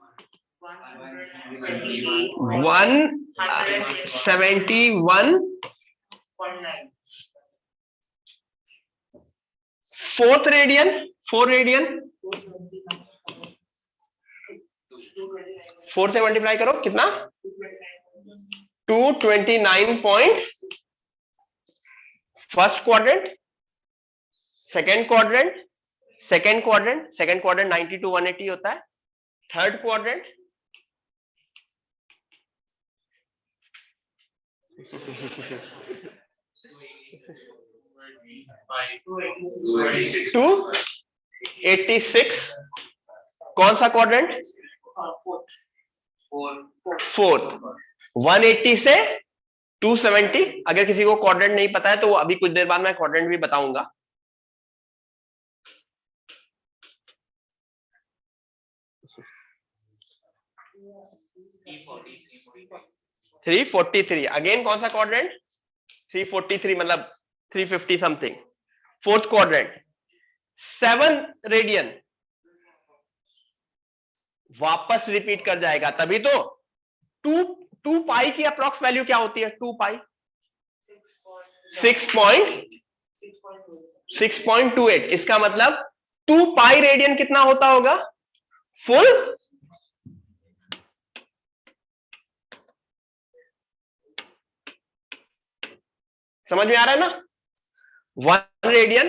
171.9, fourth radian, 4 radian, 4 से मल्टीप्लाई करो कितना? 229. First quadrant, second quadrant, second quadrant 90 to 180 होता है। Third quadrant 286। कौन सा क्वाड्रेंट? फोर्थ। 180 से 270। अगर किसी को क्वाड्रेंट नहीं पता है तो अभी कुछ देर बाद मैं क्वाड्रेंट भी बताऊंगा। 343। अगेन कौन सा क्वाड्रेंट? 343, मतलब 350 समथिंग। फोर्थ क्वाड्रेंट 7 रेडियन वापस रिपीट कर जाएगा। तभी तो 2 पाई की अप्रॉक्स वैल्यू क्या होती है? 2 पाई 6.28। इसका मतलब 2 पाई रेडियन कितना होता होगा? फुल समझ में आ रहा है ना? 1 रेडियन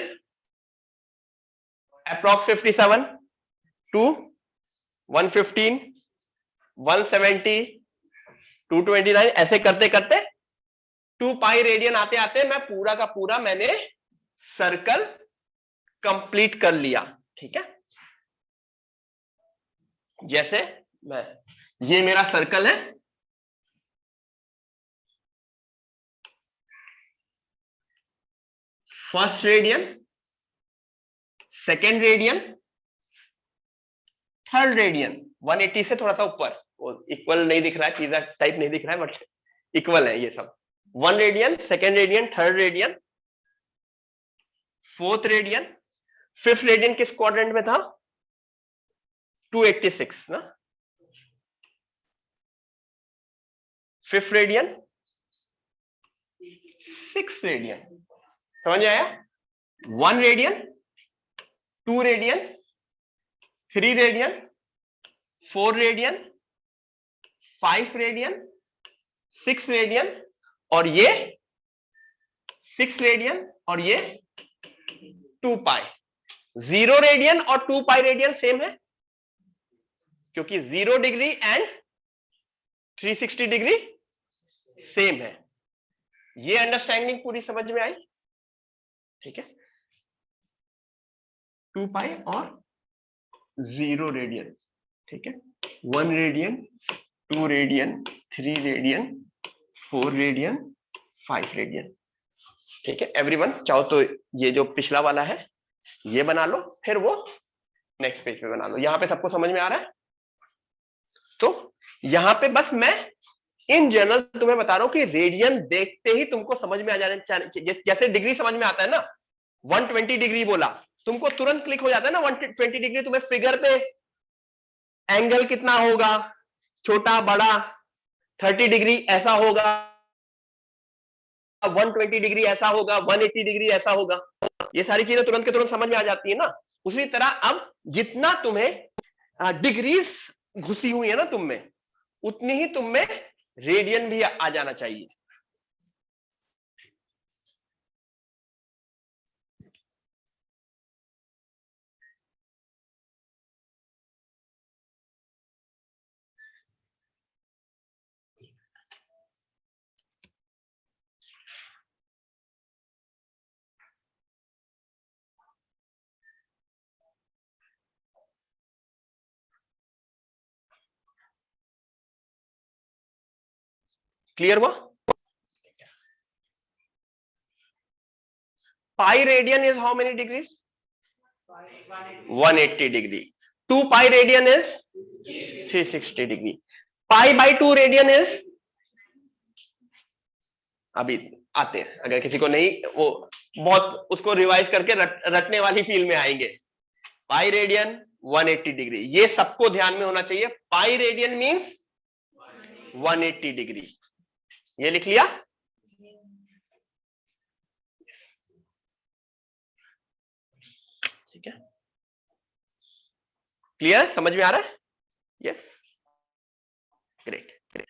अप्रॉक्स 57, 2, 115, 170, 229, ऐसे करते करते 2 पाई रेडियन आते आते मैं पूरा का पूरा मैंने सर्कल कंप्लीट कर लिया। ठीक है, जैसे मैं, ये मेरा सर्कल है, first radian, second radian, third radian, 180 से थोड़ा सा ऊपर, इक्वल नहीं दिख रहा है, पिज्जा टाइप नहीं दिख रहा है, बट इक्वल है ये सब। 1 radian, second radian, third radian, fourth radian, fifth radian किस क्वाड्रेंट में था? 286 ना, फिफ्थ रेडियन, सिक्स रेडियन, समझ आया? 1 radian, 2 radian, 3 radian, 4 radian, 5 radian, 6 radian, और ये 6 रेडियन, और ये 2 पाई। 0 रेडियन और 2 पाई रेडियन सेम है, क्योंकि 0 डिग्री एंड 360 डिग्री सेम है। ये अंडरस्टैंडिंग पूरी समझ में आई? ठीक है, 2 पाई और 0 रेडियन। ठीक है, 1 radian, 2 radian, 3 radian, 4 radian, 5 radian. ठीक है एवरीवन, चाहो तो ये जो पिछला वाला है ये बना लो, फिर वो नेक्स्ट पेज पे बना लो। यहां पे सबको समझ में आ रहा है? तो यहां पे बस मैं इन जनरल तुम्हें बता रहा हूं कि रेडियन देखते ही तुमको समझ में आ जाने चाहिए। जैसे डिग्री समझ में आता है ना, 120 डिग्री बोला, तुमको तुरंत क्लिक हो जाता है ना 120 डिग्री, तुम्हें फिगर पे एंगल कितना होगा, छोटा बड़ा, 30 डिग्री ऐसा होगा, 120 डिग्री ऐसा होगा, 180 डिग्री ऐसा होगा, ये सारी चीजें तुरंत के तुरंत समझ में आ जाती है ना। उसी तरह अब जितना तुम्हें डिग्रीज घुसी हुई है ना तुम में, उतनी ही तुम में रेडियन भी आ जाना चाहिए। क्लियर हुआ? पाई radian is how many degrees? 180 degree. 2 pi radian is 360 degree. Pi by 2 radian is, अभी आते हैं, अगर किसी को नहीं, वो बहुत उसको रिवाइज करके रटने वाली फील में आएंगे। पाई रेडियन 180 डिग्री, ये सबको ध्यान में होना चाहिए। पाई रेडियन मींस 180 डिग्री, ये लिख लिया? ठीक है, क्लियर, समझ में आ रहा है? Yes, great great.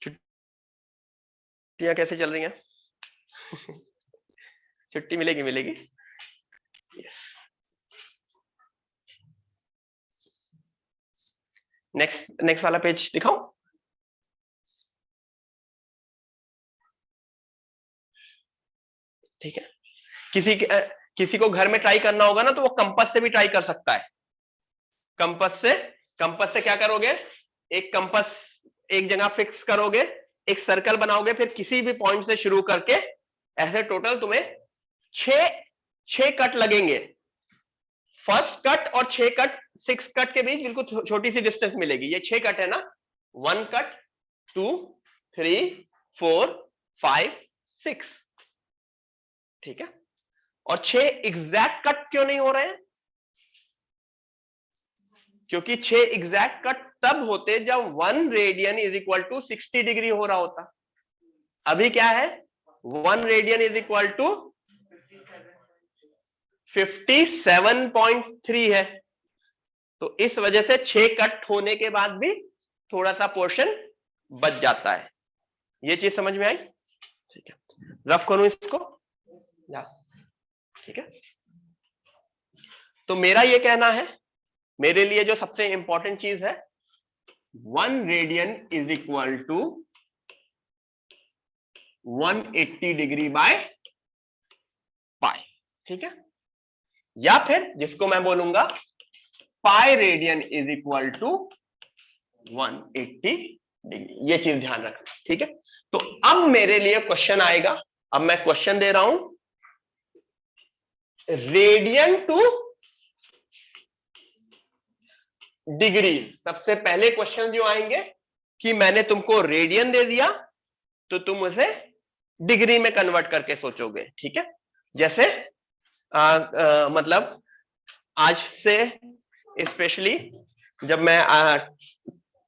छुट्टियां कैसे चल रही हैं? छुट्टी मिलेगी मिलेगी। नेक्स्ट नेक्स्ट वाला पेज दिखाऊं? ठीक है, किसी को घर में ट्राई करना होगा ना, तो वो कंपास से भी ट्राई कर सकता है। कंपास से क्या करोगे, एक कंपास एक जगह फिक्स करोगे, एक सर्कल बनाओगे, फिर किसी भी पॉइंट से शुरू करके ऐसे टोटल तुम्हें 6 कट लगेंगे। फर्स्ट कट और 6 कट, 6 कट के बीच बिल्कुल छोटी सी डिस्टेंस मिलेगी। ये 6 कट है ना, 1 कट, 2, 3, 4, 5, 6। ठीक है, और 6 एग्जैक्ट कट क्यों नहीं हो रहे हैं? क्योंकि 6 एग्जैक्ट कट तब होते जब 1 radian is equal to 60 degree हो रहा होता। अभी क्या है, 1 रेडियन इज इक्वल टू 57.3 है। तो इस वजह से 6 कट होने के बाद भी थोड़ा सा पोर्शन बच जाता है। ये चीज समझ में आई? ठीक है, रफ करूं इसको? ठीक है, तो मेरा ये कहना है, मेरे लिए जो सबसे इंपॉर्टेंट चीज है, 1 radian is equal to 180 degree by pi, ठीक है। या फिर जिसको मैं बोलूंगा pi radian is equal to 180 degree, ये चीज ध्यान रखना, ठीक है। तो अब मेरे लिए क्वेश्चन आएगा, अब मैं क्वेश्चन दे रहा हूं, रेडियन टू डिग्री। सबसे पहले क्वेश्चन जो आएंगे कि मैंने तुमको रेडियन दे दिया तो तुम उसे डिग्री में कन्वर्ट करके सोचोगे, ठीक है। जैसे मतलब आज से स्पेशली जब मैं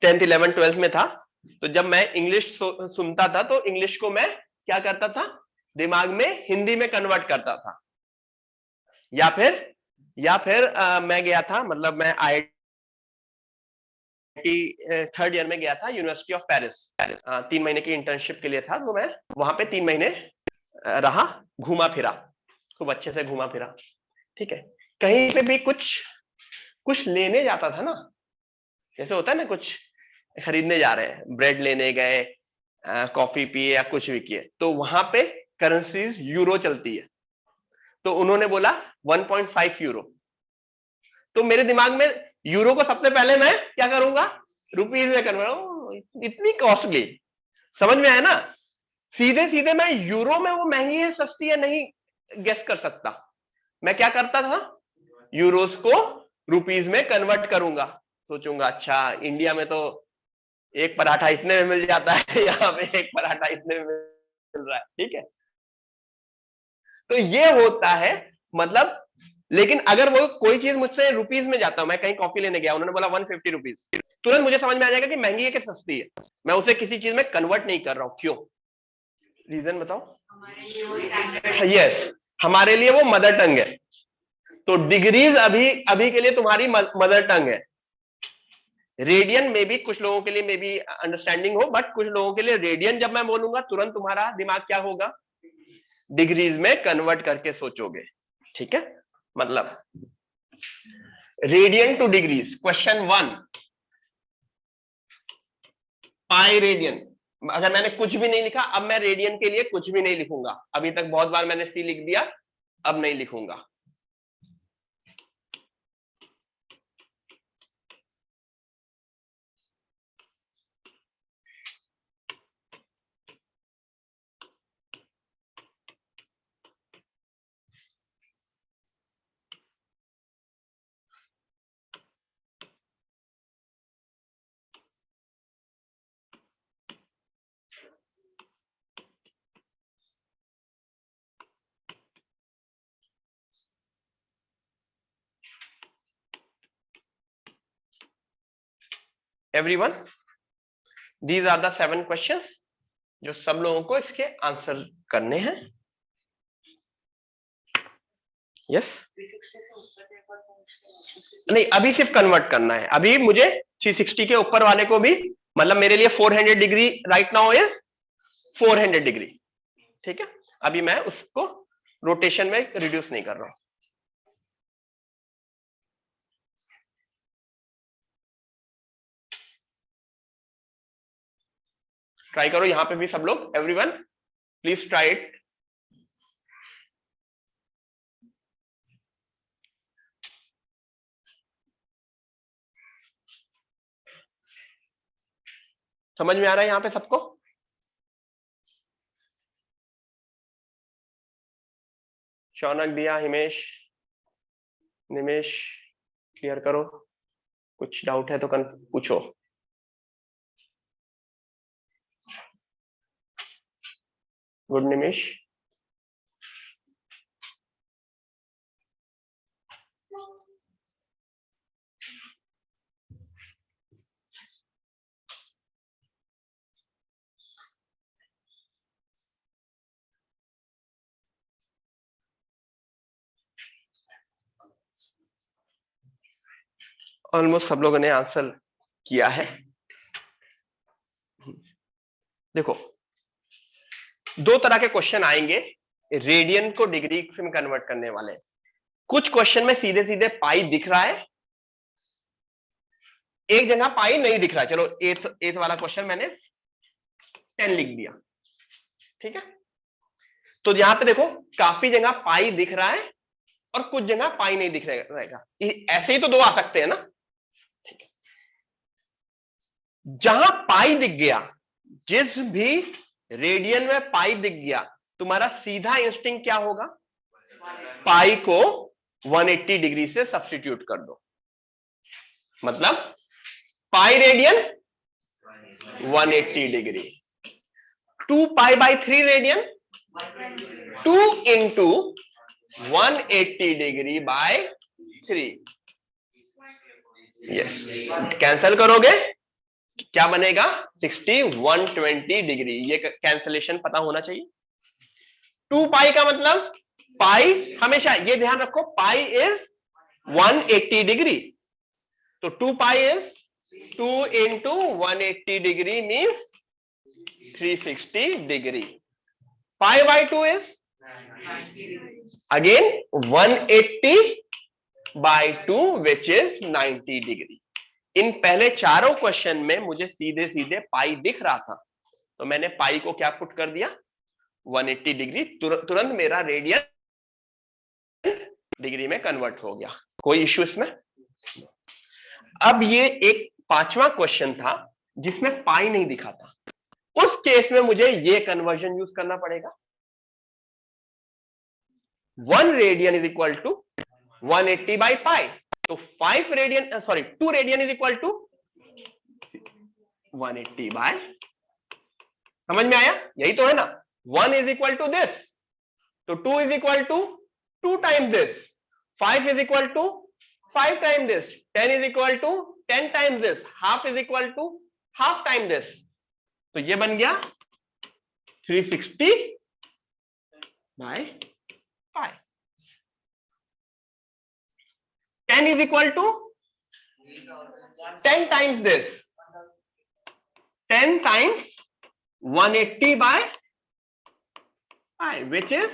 10th 11th 12th में था, तो जब मैं इंग्लिश सुनता था तो इंग्लिश को मैं क्या करता था, दिमाग में हिंदी में कन्वर्ट करता था। या फिर मैं गया था, मतलब मैं IIT थर्ड ईयर में गया था यूनिवर्सिटी ऑफ पेरिस, 3 महीने की इंटर्नशिप के लिए था, तो मैं वहां पे 3 महीने रहा, घूमा फिरा, खूब अच्छे से घूमा फिरा, ठीक है। कहीं पे भी कुछ लेने जाता था ना, जैसे होता है ना कुछ खरीदने जा रहे हैं, ब्रेड लेने गए, कॉफी पिए या कुछ भी किए, तो वहां पे करेंसीज यूरो चलती है, तो उन्होंने बोला 1.5 यूरो, तो मेरे दिमाग में यूरो को सबसे पहले मैं क्या करूंगा, रुपीज में कन्वर्ट, इतनी कॉस्टली, समझ में आया ना। सीधे सीधे मैं यूरो में वो महंगी है सस्ती है नहीं गेस कर सकता, मैं क्या करता था, यूरोस को रुपीज में कन्वर्ट करूंगा, सोचूंगा अच्छा इंडिया में तो एक पराठा इतने में मिल जाता है, यहाँ पे एक पराठा इतने में मिल रहा है, ठीक है। तो ये होता है, मतलब लेकिन अगर वो कोई चीज मुझसे रुपीज में जाता हूं, मैं कहीं कॉफी लेने गया, उन्होंने बोला 150 रुपीज, तुरंत मुझे समझ में आ जाएगा कि महंगी है कि सस्ती है, मैं उसे किसी चीज में कन्वर्ट नहीं कर रहा हूं। क्यों, रीजन बताओ। यस, हमारे लिए वो मदर टंग है, तो डिग्रीज अभी अभी के लिए तुम्हारी मदर टंग है। रेडियन में भी कुछ लोगों के लिए मे बी अंडरस्टैंडिंग हो, बट कुछ लोगों के लिए रेडियन जब मैं बोलूंगा तुरंत तुम्हारा दिमाग क्या होगा, डिग्रीज में कन्वर्ट करके सोचोगे, ठीक है। मतलब radian to degrees, question 1, pi radian. अगर मैंने कुछ भी नहीं लिखा, अब मैं रेडियन के लिए कुछ भी नहीं लिखूंगा, अभी तक बहुत बार मैंने सी लिख दिया, अब नहीं लिखूंगा। Everyone, these are the 7 questions जो सब लोगों को इसके आंसर करने हैं। यस, नहीं अभी सिर्फ कन्वर्ट करना है, अभी मुझे 360 के ऊपर वाले को भी, मतलब मेरे लिए 400 degree right now is 400 degree, ठीक है। अभी मैं उसको रोटेशन में रिड्यूस नहीं कर रहा हूं। ट्राई करो यहां पे भी सब लोग, एवरीवन प्लीज ट्राई इट। समझ में आ रहा है यहां पे सबको? शौनक, दिया, हिमेश, निमेश, क्लियर करो, कुछ डाउट है तो पूछो। गुड निमेश। ऑलमोस्ट सब लोगों ने आंसर किया है। देखो, 2 तरह के क्वेश्चन आएंगे रेडियन को डिग्री में कन्वर्ट करने वाले। कुछ क्वेश्चन में सीधे सीधे पाई दिख रहा है, एक जगह पाई नहीं दिख रहा है। चलो एथ वाला क्वेश्चन मैंने 10 लिख दिया, ठीक है, तो यहां पे देखो काफी जगह पाई दिख रहा है और कुछ जगह पाई नहीं दिख रहेगा, ऐसे ही तो दो आ सकते हैं ना। ठीक है, जहां पाई दिख गया, जिस भी रेडियन में पाई दिख गया, तुम्हारा सीधा इंस्टिंक्ट क्या होगा, पाई को 180 डिग्री से सब्स्टिट्यूट कर दो। मतलब pi radian 180 degree, 2 pi by 3 radian 2 into 180 degree bye 3। Yes, cancel करोगे क्या बनेगा, 60 120 डिग्री। ये कैंसलेशन पता होना चाहिए। 2 पाई का मतलब, पाई हमेशा ये ध्यान रखो, पाई इज 180 डिग्री, तो 2 pi is 2 into 180 degree means 360 degree. Pi by 2 is again 180 by 2 which is 90 degree. इन पहले चारों क्वेश्चन में मुझे सीधे सीधे पाई दिख रहा था, तो मैंने पाई को क्या पुट कर दिया, 180 डिग्री, तुरंत मेरा रेडियन डिग्री में कन्वर्ट हो गया। कोई इश्यू इसमें? अब ये एक पांचवा क्वेश्चन था जिसमें पाई नहीं दिखा था, उस केस में मुझे ये कन्वर्जन यूज करना पड़ेगा। 1 radian is equal to 180 by pi, तो 5 radian, sorry 2 radian is equal to 180 by, समझ में आया? यही तो है ना, 1 इज इक्वल टू दिस, तो 2 is equal to 2 times this, 5 is equal to 5 time this, 10 is equal to 10 times this, half is equal to half time this, तो ये बन गया 360 by pi. 10 is equal to 10 times this, 10 times 180 by pi, which is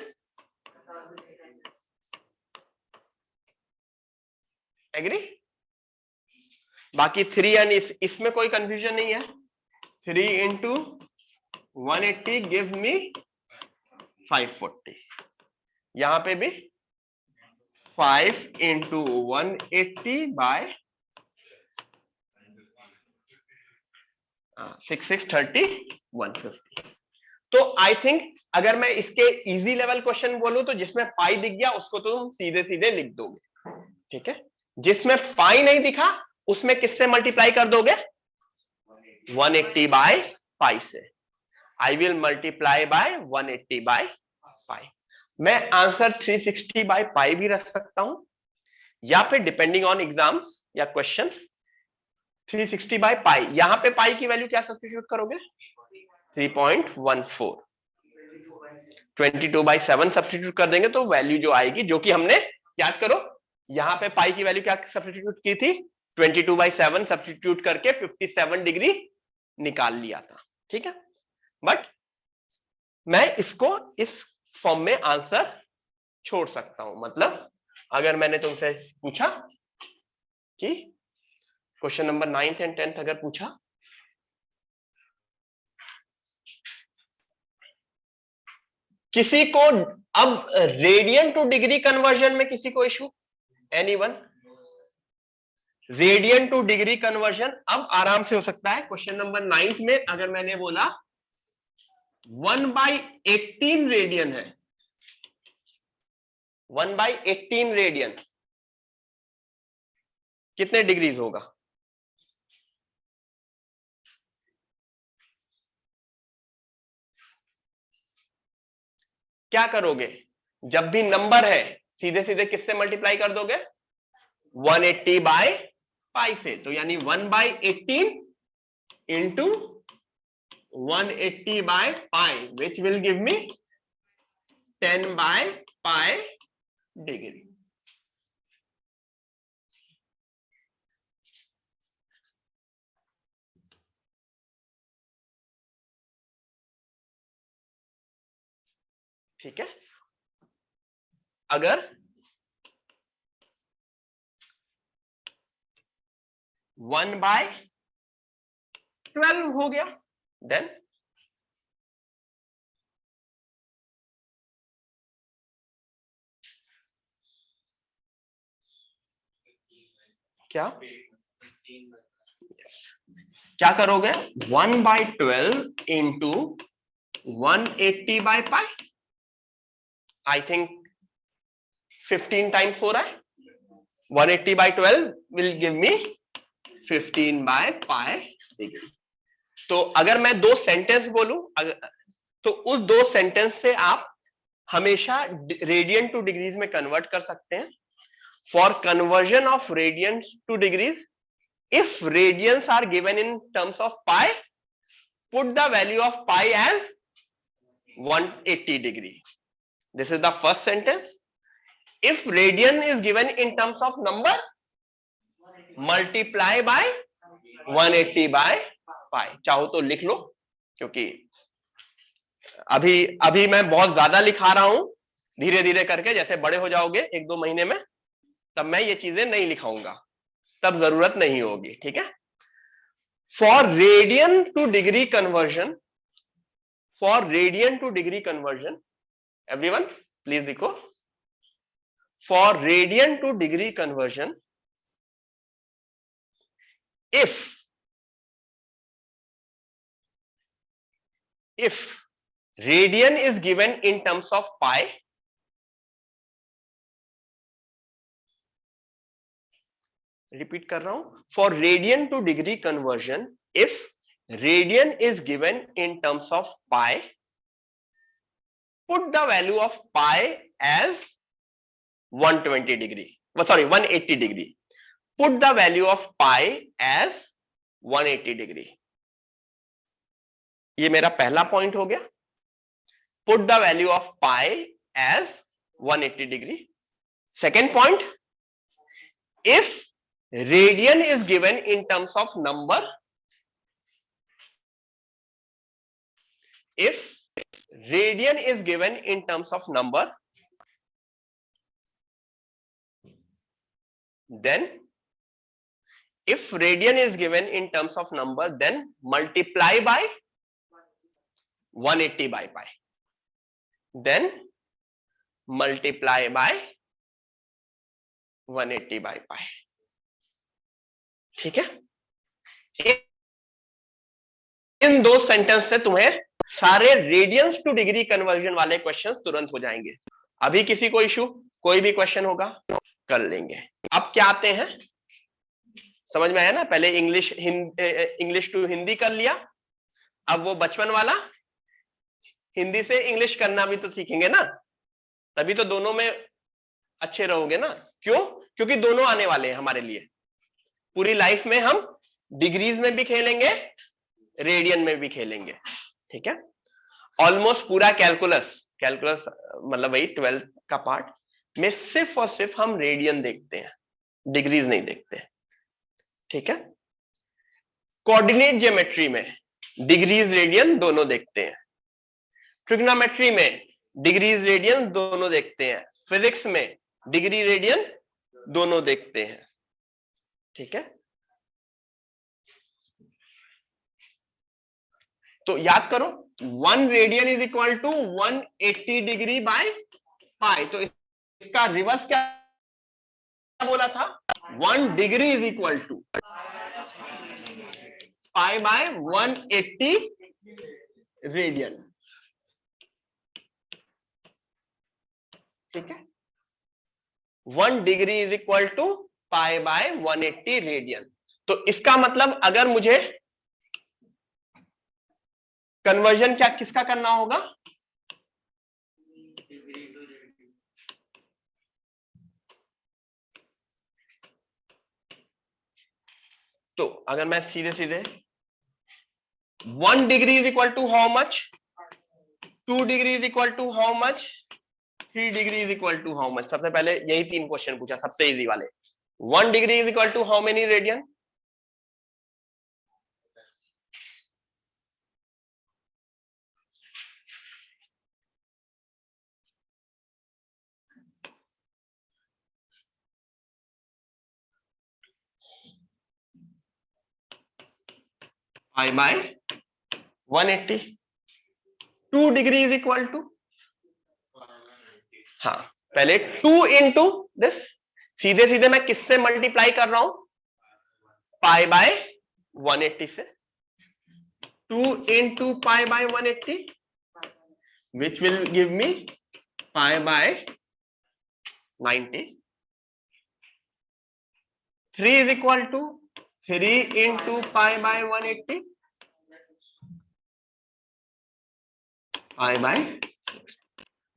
agree. बाकी 3 यानी इसमें कोई confusion नहीं है, 3 इंटू 180 गिव मी 540, यहां पे भी 5 इंटू 180 बाय 6 6 30 150। तो आई थिंक अगर मैं इसके इजी लेवल क्वेश्चन बोलूं तो जिसमें पाई दिख गया उसको तो तुम सीधे सीधे लिख दोगे, ठीक है। जिसमें पाई नहीं दिखा उसमें किससे मल्टीप्लाई कर दोगे, 180 बाय पाई से। I will multiply by 180 by पाई। मैं आंसर 360 बाय पाई भी रख सकता हूं, या फिर डिपेंडिंग ऑन एग्जाम्स या क्वेश्चन 360 बाय पाई। यहां पे पाई की वैल्यू क्या सब्स्टिट्यूट करोगे, 3.14, 22 बाई 7 सब्स्टिट्यूट कर देंगे तो वैल्यू जो आएगी, जो कि हमने याद करो यहां पे पाई की वैल्यू क्या सब्स्टिट्यूट की थी, 22 बाई 7 सब्स्टिट्यूट करके 57 डिग्री निकाल लिया था, ठीक है। बट मैं इसको इस फॉर्म में आंसर छोड़ सकता हूं। मतलब अगर मैंने तुमसे पूछा कि question number 9th and 10th अगर पूछा, किसी को अब रेडियन टू डिग्री कन्वर्जन में किसी को issue, anyone? Radian to degree conversion अब आराम से हो सकता है। क्वेश्चन नंबर 9th में अगर मैंने बोला 1/18 रेडियन है, 1/18 रेडियन कितने डिग्रीज होगा, क्या करोगे? जब भी नंबर है सीधे सीधे किससे मल्टीप्लाई कर दोगे, 180 बाय पाई से, तो यानी 1/18 into 180 by pi which will give me 10 bye pi degree. ठीक है, अगर 1/12 हो गया देन क्या क्या करोगे? 1/12 इंटू 180/π, आई थिंक 15 टाइम्स हो रहा है। 180/12 विल गिव मी 15/π डिग्री। तो अगर मैं दो सेंटेंस बोलूं, तो उस दो सेंटेंस से आप हमेशा रेडियन टू डिग्रीज में कन्वर्ट कर सकते हैं। For conversion of radian to degrees, if radians are given in terms of pi, put the value of pi as 180 degree. This is the first sentence. If radian is given in terms of number, multiply by 180/π। चाहो तो लिख लो, क्योंकि अभी मैं बहुत ज्यादा लिखा रहा हूं, धीरे धीरे करके जैसे बड़े हो जाओगे 1-2 महीने में, तब मैं ये चीजें नहीं लिखाऊंगा, तब जरूरत नहीं होगी। ठीक है? For radian to degree conversion, everyone please देखो, for radian to degree conversion, if radian is given in terms of pi, repeat कर रहा हूं, for radian to degree conversion, if radian is given in terms of pi, put the value of pi as 120 degree, sorry 180 degree. Put the value of pi as 180 degree. ये मेरा पहला point हो गया, put the value of pi as 180 degree. Second point, if radian is given in terms of number, if radian is given in terms of number, then if radian is given in terms of number, then multiply by 180/π, then multiply by 180/π। ठीक है? इन दो sentence से तुम्हें सारे radiance to degree conversion वाले questions तुरंत हो जाएंगे। अभी किसी को इशू, कोई भी क्वेश्चन होगा कर लेंगे। अब क्या आते हैं, समझ में आया ना? पहले इंग्लिश टू हिंदी कर लिया, अब वो बचपन वाला हिंदी से इंग्लिश करना भी तो सीखेंगे ना, तभी तो दोनों में अच्छे रहोगे ना। क्यों? क्योंकि दोनों आने वाले हैं हमारे लिए। पूरी लाइफ में हम डिग्रीज में भी खेलेंगे, रेडियन में भी खेलेंगे। ठीक है? ऑलमोस्ट पूरा कैलकुलस मतलब वही 12th का पार्ट में सिर्फ और सिर्फ हम रेडियन देखते हैं, डिग्रीज नहीं देखते। ठीक है? कोऑर्डिनेट ज्योमेट्री में डिग्रीज रेडियन दोनों देखते हैं, ट्रिग्नोमेट्री में डिग्रीज रेडियन दोनों देखते हैं, फिजिक्स में डिग्री रेडियन दोनों देखते हैं। ठीक है? तो याद करो, 1 radian is equal to 180 degree by pi. तो इसका रिवर्स क्या बोला था? 1 degree is equal to pi by 180 radian. ठीक है? 1 degree is equal to pi by 180 radian. तो इसका मतलब अगर मुझे कन्वर्जन क्या किसका करना होगा? तो अगर मैं सीधे सीधे 1 degree is equal to how much, 2 degree is equal to how much, 3 degree is equal to how much. सबसे पहले यही 3 क्वेश्चन पूछा, सबसे इजी वाले। 1 degree is equal to how many radian? Pi by 180। 2 degree is equal to, हाँ पहले 2 into this, सीधे सीधे मैं किससे मल्टीप्लाई कर रहा हूं? पाई बाय 180 से 2 into pi by 180 which will give me pi by 90. 3 is equal to 3 into pi by 180 pi by 6.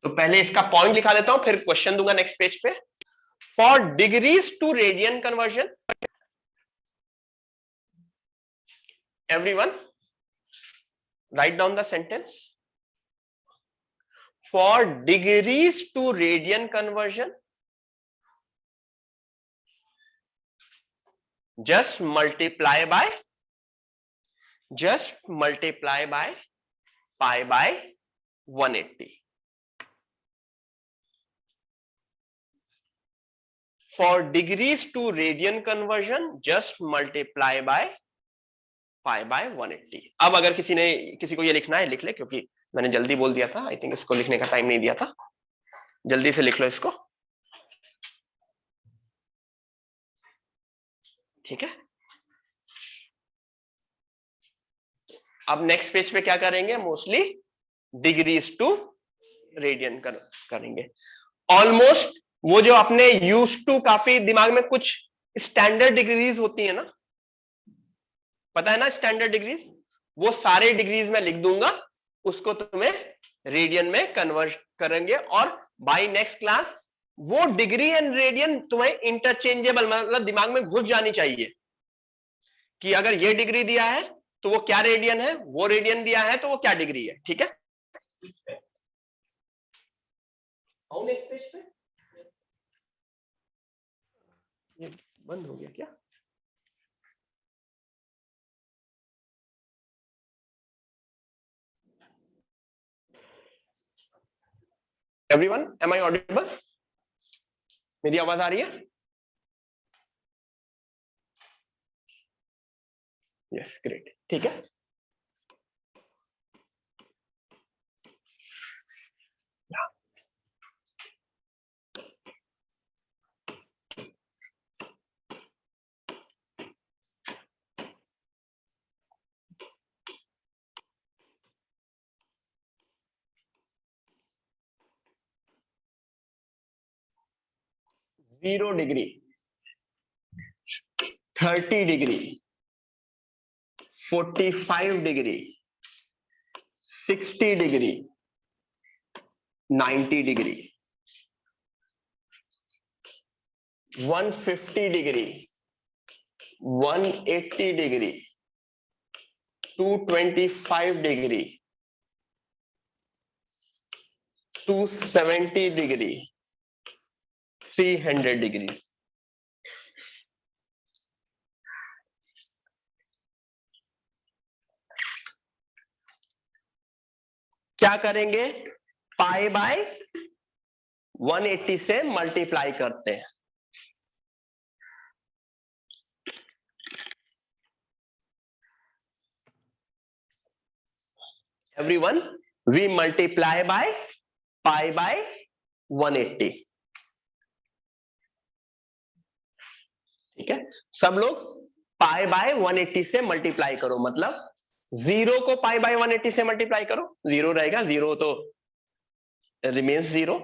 तो पहले इसका पॉइंट लिखा देता हूं, फिर क्वेश्चन दूंगा नेक्स्ट पेज पे. For degrees to radian conversion, everyone write down the sentence. For degrees to radian conversion, just multiply by pi by 180. For degrees to radian conversion, just multiply by pi by 180. अब अगर किसी को ये लिखना है लिख ले, क्योंकि मैंने जल्दी बोल दिया था. आई थिंक इसको लिखने का टाइम नहीं दिया था. जल्दी से लिख लो इसको. ठीक है. अब नेक्स्ट पेज पे क्या करेंगे? मोस्टली डिग्रीज टू रेडियन करेंगे. ऑलमोस्ट वो जो अपने यूज टू काफी दिमाग में कुछ स्टैंडर्ड डिग्रीज होती है ना, पता है ना स्टैंडर्ड डिग्रीज, वो सारे डिग्रीज में लिख दूंगा, उसको तुम्हें रेडियन में कन्वर्ट करेंगे. और बाय नेक्स्ट क्लास वो डिग्री एंड रेडियन तुम्हें इंटरचेंजेबल, मतलब दिमाग में घुस जानी चाहिए कि अगर ये डिग्री दिया है तो वो क्या रेडियन है, वो रेडियन दिया है तो वो क्या डिग्री है. ठीक है. नेक्स्ट पेज पे ये बंद हो गया क्या? Everyone, am I audible? मेरी आवाज आ रही है? Yes, great. ठीक है. Zero degree, 30 degree, 45 degree, 60 degree, 90 degree, 150 degree, 180 degree, 225 degree, 270 degree, 300 degree. क्या करेंगे? पाई बाय 180 से मल्टीप्लाई करते हैं. Everyone, we multiply by pi by 180. ठीक है. सब लोग पाई बाय 180 से मल्टीप्लाई करो, मतलब 0 को पाई बाय 180 से मल्टीप्लाई करो, 0 रहेगा, 0 तो रिमेन्स 0.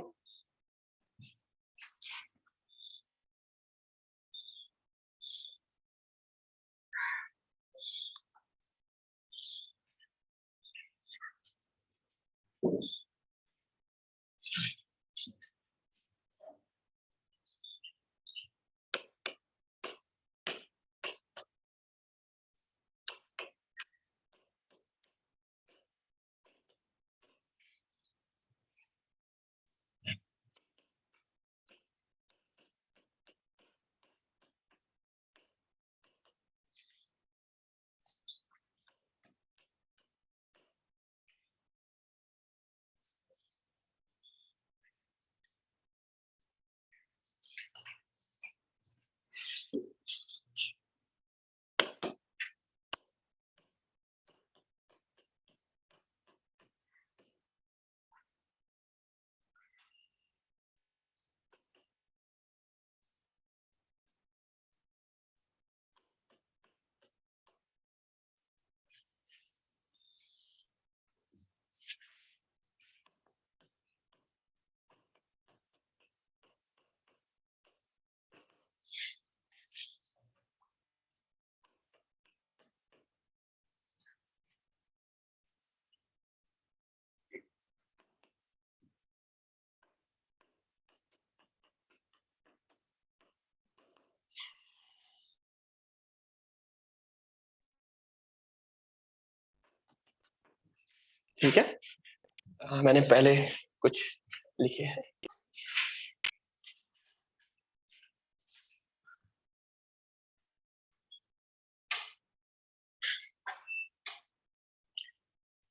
ठीक है, मैंने पहले कुछ लिखे हैं।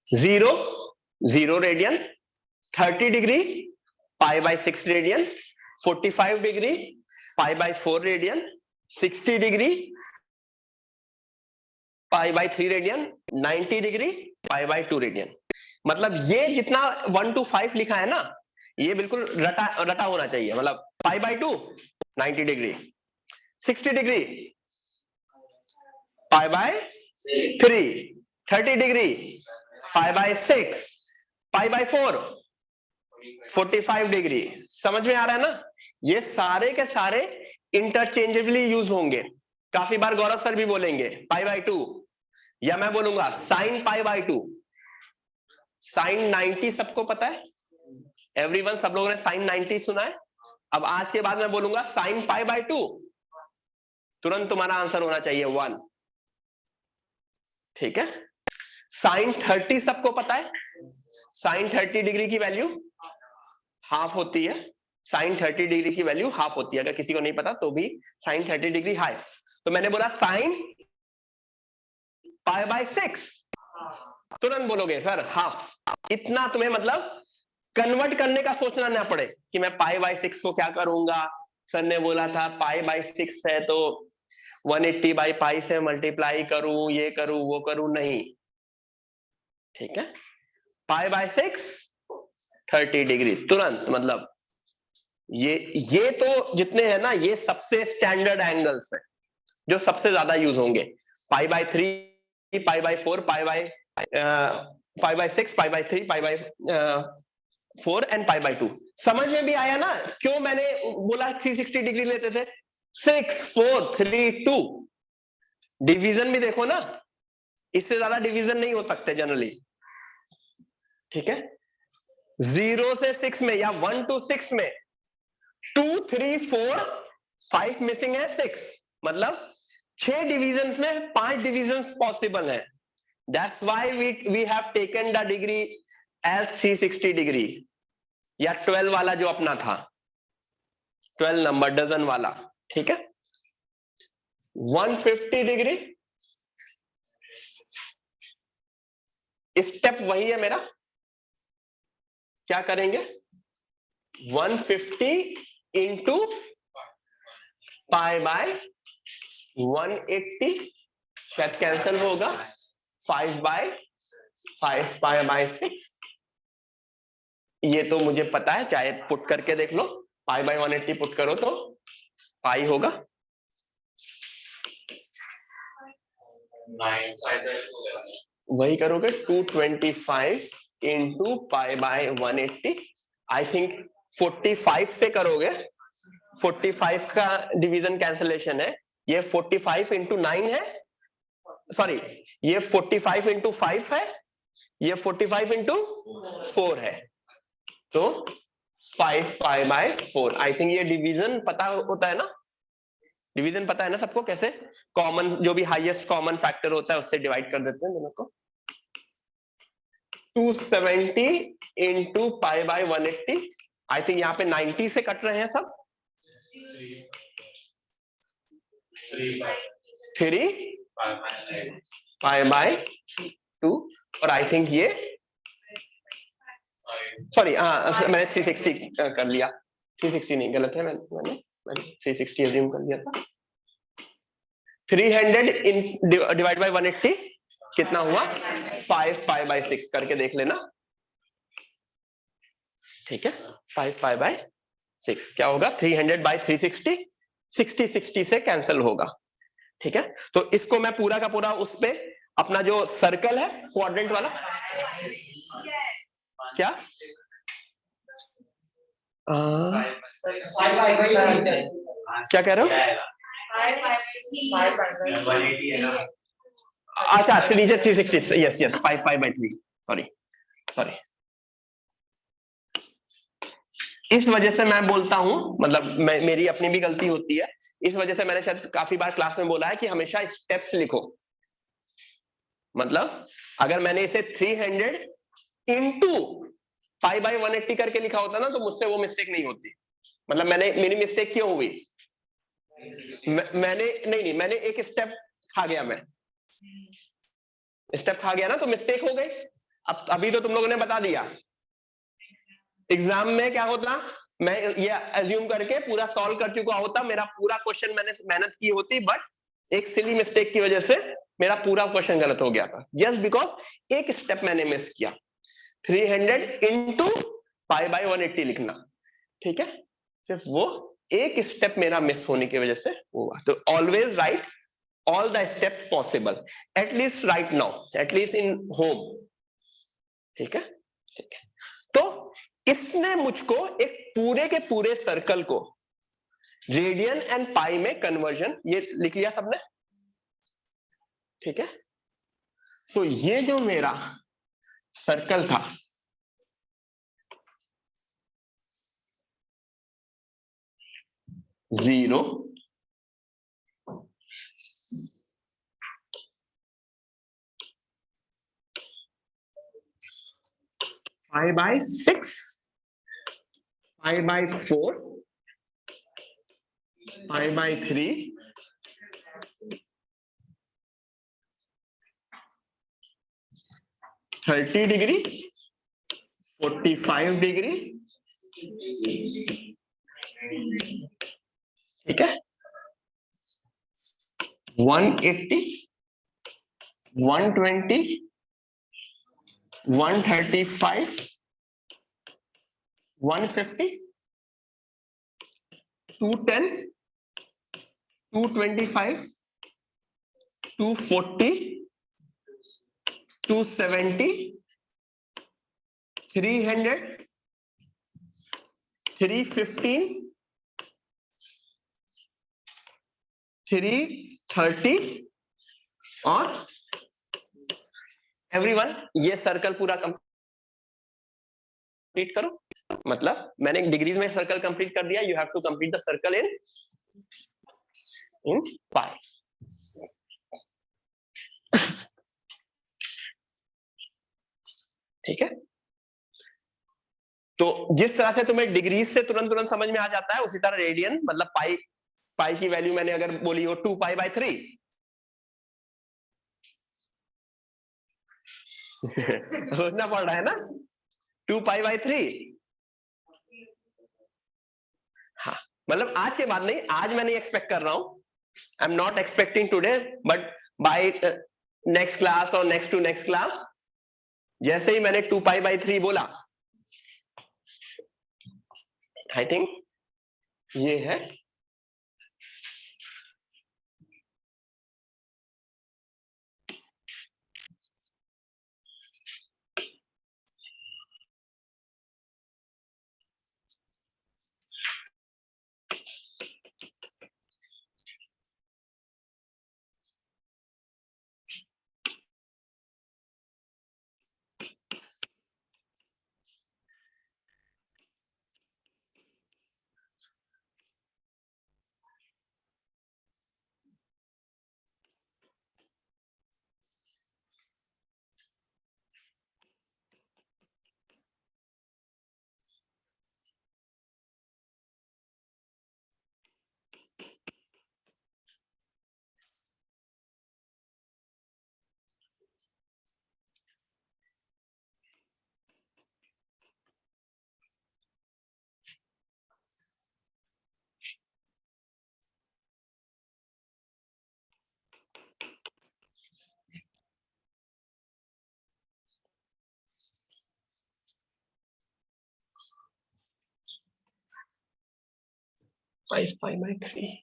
Zero, 0 radian, 30 degree pi by 6 radian, 45 degree pi by 4 radian, 60 degree pi by 3 radian, 90 degree pi by 2 radian. मतलब ये जितना 1 to 5 लिखा है ना, ये बिल्कुल रटा रटा होना चाहिए। मतलब pi by 2 90 degree, 60 degree pi by 3, 30 degree pi by 6, pi by 4 45 degree. समझ में आ रहा है ना? ये सारे के सारे इंटरचेंजेबली यूज होंगे। काफी बार गौरव सर भी बोलेंगे पाई बाय 2, या मैं बोलूंगा साइन पाई बाय 2। साइन 90 सबको पता है, एवरीवन, सब लोगों ने साइन 90 सुना है। अब आज के बाद मैं बोलूंगा साइन पाई बाय 2, तुरंत तुम्हारा आंसर होना चाहिए 1। ठीक है। साइन 30 सबको पता है, साइन 30 डिग्री की वैल्यू हाफ होती है। साइन 30 डिग्री की वैल्यू हाफ होती है, अगर किसी को नहीं पता तो भी साइन 30 डिग्री हाफ। तो मैंने बोला साइन पाई बाय 6, तुरंत बोलोगे सर हाफ। इतना तुम्हें मतलब कन्वर्ट करने का सोचना ना पड़े कि मैं पाई बाय 6 को क्या करूंगा, सर ने बोला था पाई बाय 6 है तो 180 बाई पाई से मल्टीप्लाई करूं, ये करूं वो करूं, नहीं। ठीक है, पाई बाय 6 30 डिग्री तुरंत। मतलब ये तो जितने हैं ना, ये सबसे स्टैंडर्ड एंगल्स है जो सबसे ज्यादा यूज होंगे। Pi by 3, pi by 4, pi by 6, pi by 3, pi by 4 and pi by 2। समझ में भी आया ना क्यों मैंने बोला 360 डिग्री लेते थे? 6 4 3 2। डिवीजन भी देखो ना, इससे ज्यादा डिवीजन नहीं हो सकते जनरली। ठीक है, 0 से 6 में या 1 to 6 में 2 3 4 5 मिसिंग है, 6 मतलब 6 डिविजन्स में 5 डिविजन्स पॉसिबल है। That's why we have taken the degree as 360 degree, या 12 वाला जो अपना था, 12 नंबर डजन वाला। ठीक है, 150 डिग्री स्टेप वही है मेरा। क्या करेंगे? 150 इंटू पाई बाय 180, शायद कैंसिल होगा, 5 बाय 5 पाई बाय 6। ये तो मुझे पता है, चाहे पुट करके देख लो, पाई बाय 180 पुट करो तो पाई होगा। वही करोगे 225 into pi by 180। I think 45 से करोगे, 45 का डिवीजन कैंसलेशन है। ये 45 इंटू 9 है, सॉरी ये 45 इंटू 5 है, ये 45 इंटू 4 है, तो 5 पाई बाय 4। आई थिंक ये डिवीजन पता होता है ना, डिवीजन पता है ना सबको, कैसे कॉमन जो भी हाईएस्ट कॉमन फैक्टर होता है उससे डिवाइड कर देते हैं दोनों को। 270 into pi by 180। I think यहाँ पे 90 से कट रहे हैं सब। 3 पाई बाय 2, और आई थिंक ये सॉरी मैंने 360 कर लिया, 360 नहीं, गलत है, मैंने 360 अज्यूम कर लिया था। 300 डिवाइड बाय 180 कितना हुआ? 5 पाई बाय 6 करके देख लेना। ठीक है, 5 पाई बाय 6 क्या होगा? 300 बाय 360, 60 60 से कैंसिल होगा। ठीक है, तो इसको मैं पूरा का पूरा उस पे अपना जो सर्कल है क्वाड्रेंट वाला, क्या क्या कह रहे हो? अच्छा, नीचे 360, yes yes, 5 pi by 3, sorry. इस वजह से मैं बोलता हूं, मतलब मेरी अपनी भी गलती होती है, इस वजह से मैंने शायद काफी बार क्लास में बोला है कि हमेशा स्टेप्स लिखो। मतलब अगर मैंने इसे 300 इनटू पाई बाई 180 करके लिखा होता ना तो मुझसे वो मिस्टेक नहीं होती। मतलब मेरी मिस्टेक क्यों हुई? मैंने एक स्टेप खा गया, मैं स्टेप खा गया ना, तो मिस्टेक हो गई। अब अभी तो तुम लोगों ने बता दिया। एग्जाम में क्या होता, मैं ये अज्यूम करके पूरा सॉल्व कर चुका होता, मेरा पूरा क्वेश्चन मैंने मेहनत की होती, बट एक सिली मिस्टेक की वजह से मेरा पूरा क्वेश्चन गलत हो गया था, जस्ट बिकॉज एक स्टेप मैंने मिस किया। 300 इंटू पाई बाई 180 लिखना, ठीक है, सिर्फ वो एक स्टेप मेरा मिस होने की वजह से हुआ। तो always right all the steps possible, at least right now, at least in home, ठीक है, ठीक है। तो इसने मुझको एक पूरे के पूरे सर्कल को रेडियन एंड पाई में कन्वर्जन ये लिख लिया सबने, ठीक है। तो ये जो मेरा सर्कल था, zero, pi by 6, pi by 4, pi by 3, 30 degree, 45 degree, ठीक है, 180, 120, 135, 150, 210, 225, 240, 270, 300, 315, 330 और एवरीवन ये सर्कल पूरा कंप्लीट करो। मतलब मैंने डिग्रीज में सर्कल कंप्लीट कर दिया, you have to complete the circle in pi. ठीक है, तो जिस तरह से तुम्हें डिग्रीज से तुरंत तुरंत समझ में आ जाता है, उसी तरह रेडियन मतलब पाई, पाई की वैल्यू मैंने अगर बोली हो 2 पाई बाय 3 सोचना पड़ रहा है ना, 2 पाई बाय 3। हाँ, मतलब आज के बाद नहीं, आज मैं नहीं एक्सपेक्ट कर रहा हूं, I am not expecting today, but by next class और नेक्स्ट टू नेक्स्ट क्लास जैसे ही मैंने 2 पाई बाय 3 बोला, आई थिंक ये है फाइव पाई बाय 3।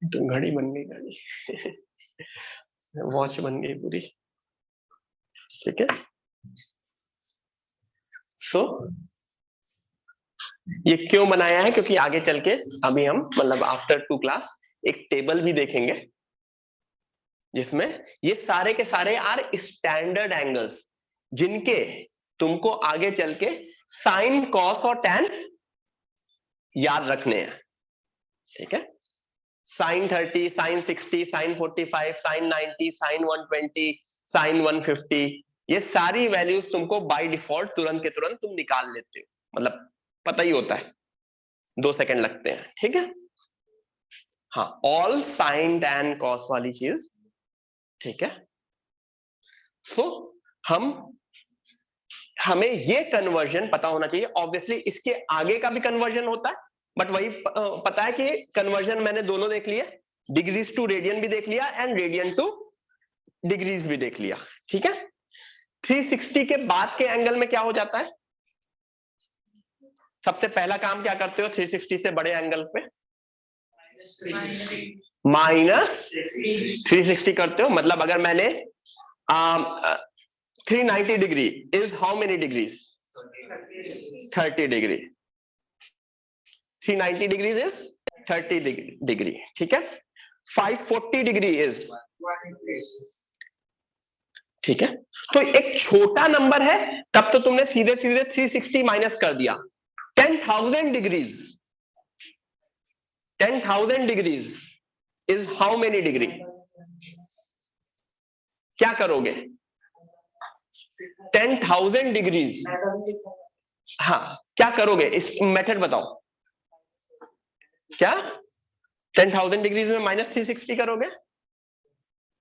तो घड़ी बन गई, घड़ी वॉच बन गई पूरी, ठीक है। सो ये क्यों बनाया है, क्योंकि आगे चल के अभी हम मतलब आफ्टर 2 क्लास एक टेबल भी देखेंगे जिसमें ये सारे के सारे आर स्टैंडर्ड एंगल्स जिनके तुमको आगे चल के साइन, कॉस और टैन याद रखने हैं। ठीक है, sine 30, sine 60, sine 45, sine 90, sine 120, sine 150, ये सारी वैल्यूज तुमको बाय डिफॉल्ट तुरंत के तुरंत तुम निकाल लेते हो, मतलब पता ही होता है, 2 सेकंड लगते हैं। ठीक है, हाँ, ऑल साइन टैन कॉस वाली चीज। ठीक है, तो हमें ये कन्वर्जन पता होना चाहिए। ऑब्वियसली इसके आगे का भी कन्वर्जन होता है, बट वही पता है कि कन्वर्जन मैंने दोनों देख लिया, डिग्रीज टू रेडियन भी देख लिया एंड रेडियन टू डिग्रीज भी देख लिया। ठीक है, 360 के बाद के एंगल में क्या हो जाता है? सबसे पहला काम क्या करते हो 360 से बड़े एंगल पे? माइनस 360 करते हो। मतलब अगर मैंने 390 degree is how many degrees? 30 degree. 390 degrees is 30 degree. ठीक है, 540 डिग्री इज, ठीक है, तो एक छोटा नंबर है तब तो तुमने सीधे सीधे 360 माइनस कर दिया। 10,000 degrees, 10,000 degrees is how many degree? क्या करोगे? 10,000 डिग्रीज, हाँ क्या करोगे? इस मेथड बताओ। क्या 10,000 डिग्रीज में माइनस 360 करोगे?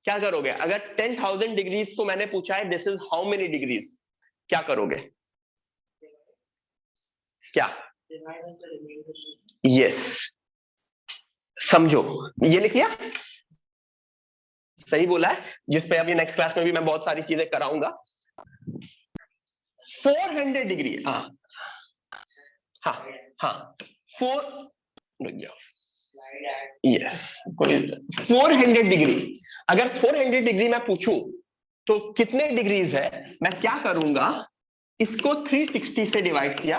क्या करोगे? अगर 10,000 डिग्रीज को मैंने पूछा है this is how many degrees, क्या करोगे? क्या? यस, समझो, ये लिख लिया, सही बोला है, जिसपे अभी नेक्स्ट क्लास में भी मैं बहुत सारी चीजें कराऊंगा। 400 डिग्री, हाँ हाँ हाँ, 4, रुक जाओ, यस, कोई 400 डिग्री, अगर 400 डिग्री मैं पूछूं तो कितने डिग्रीज है, मैं क्या करूंगा, इसको 360 से डिवाइड किया,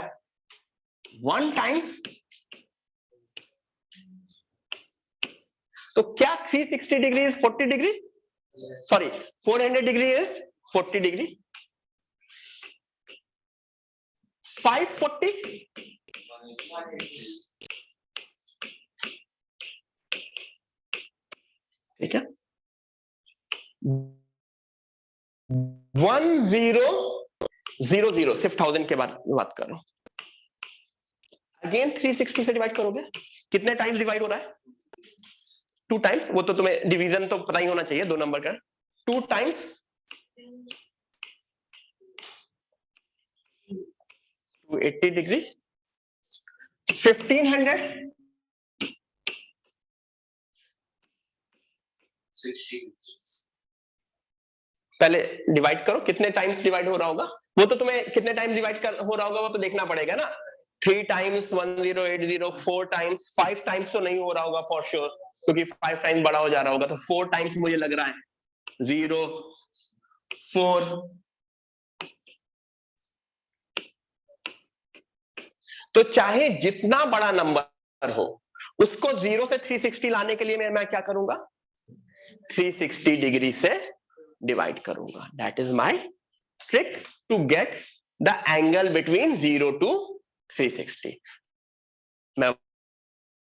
1 टाइम्स, तो क्या 360 degree is 40 degree? Sorry, 400 degree is 40 degree. 540, ठीक है, 1000, सिर्फ 1000 के बात कर रहा हूं। अगेन 360 से डिवाइड करोगे, कितने टाइम्स डिवाइड हो रहा है? 2 टाइम्स, वो तो तुम्हें डिवीजन तो पता ही होना चाहिए, 2 नंबर का। 2 टाइम्स 280 डिग्री, 1500, 60, पहले डिवाइड करो, कितने टाइम्स डिवाइड हो रहा होगा, वो तो तुम्हें कितने टाइम्स डिवाइड हो रहा होगा वो तो देखना पड़ेगा ना। 3 टाइम्स 1080, 4 टाइम्स, 5 टाइम्स तो नहीं हो रहा होगा फॉर श्योर, क्योंकि 5 टाइम्स बड़ा हो जा रहा होगा, तो 4 टाइम्स मुझे लग रहा है, 0, 4, तो चाहे जितना बड़ा नंबर हो उसको 0 से 360 लाने के लिए मैं क्या करूंगा? 360 डिग्री से डिवाइड करूंगा। That is my trick to get the angle between 0 to 360। मैं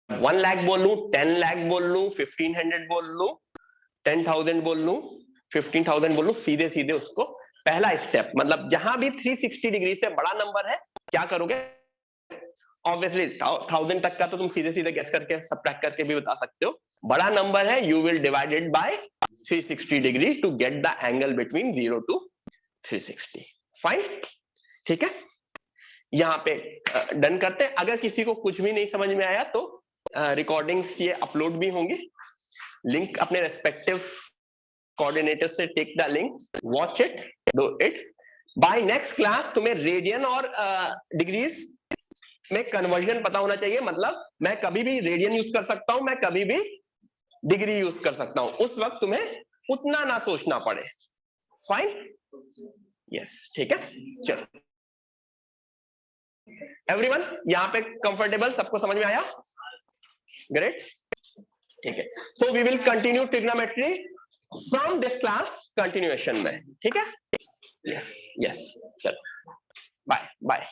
1 लाख बोल लूं, 10 लाख बोल लूं, 1500 बोल लूं, 10,000 बोल लूं, 15,000 बोल लूं, सीधे सीधे उसको पहला स्टेप, मतलब जहां भी 360 डिग्री से बड़ा नंबर है क्या करोगे? ऑब्वियसली 1000 तक का तो तुम सीधे सीधे गेस करके सब्ट्रैक्ट करके भी बता सकते हो। बड़ा नंबर है, you will divide it by 360 degree to get the angle between 0 to 360। Fine, ठीक है, यहाँ पे डन करते हैं। अगर किसी को कुछ भी नहीं समझ में आया तो रिकॉर्डिंग्स ये अपलोड भी होंगे, लिंक अपने रेस्पेक्टिव कोऑर्डिनेटर से take the link, watch it, do it. By next class तुम्हें रेडियन और डिग्रीज में कन्वर्जन पता होना चाहिए, मतलब मैं कभी भी रेडियन यूज कर सकता हूं, मैं कभी भी डिग्री यूज कर सकता हूं, उस वक्त तुम्हें उतना ना सोचना पड़े। फाइन, यस, ठीक है, चलो। एवरीवन यहाँ पे कंफर्टेबल, सबको समझ में आया? ग्रेट, ठीक है। So we will continue trigonometry from this class continuation में, ठीक है? यस यस, चलो बाय बाय।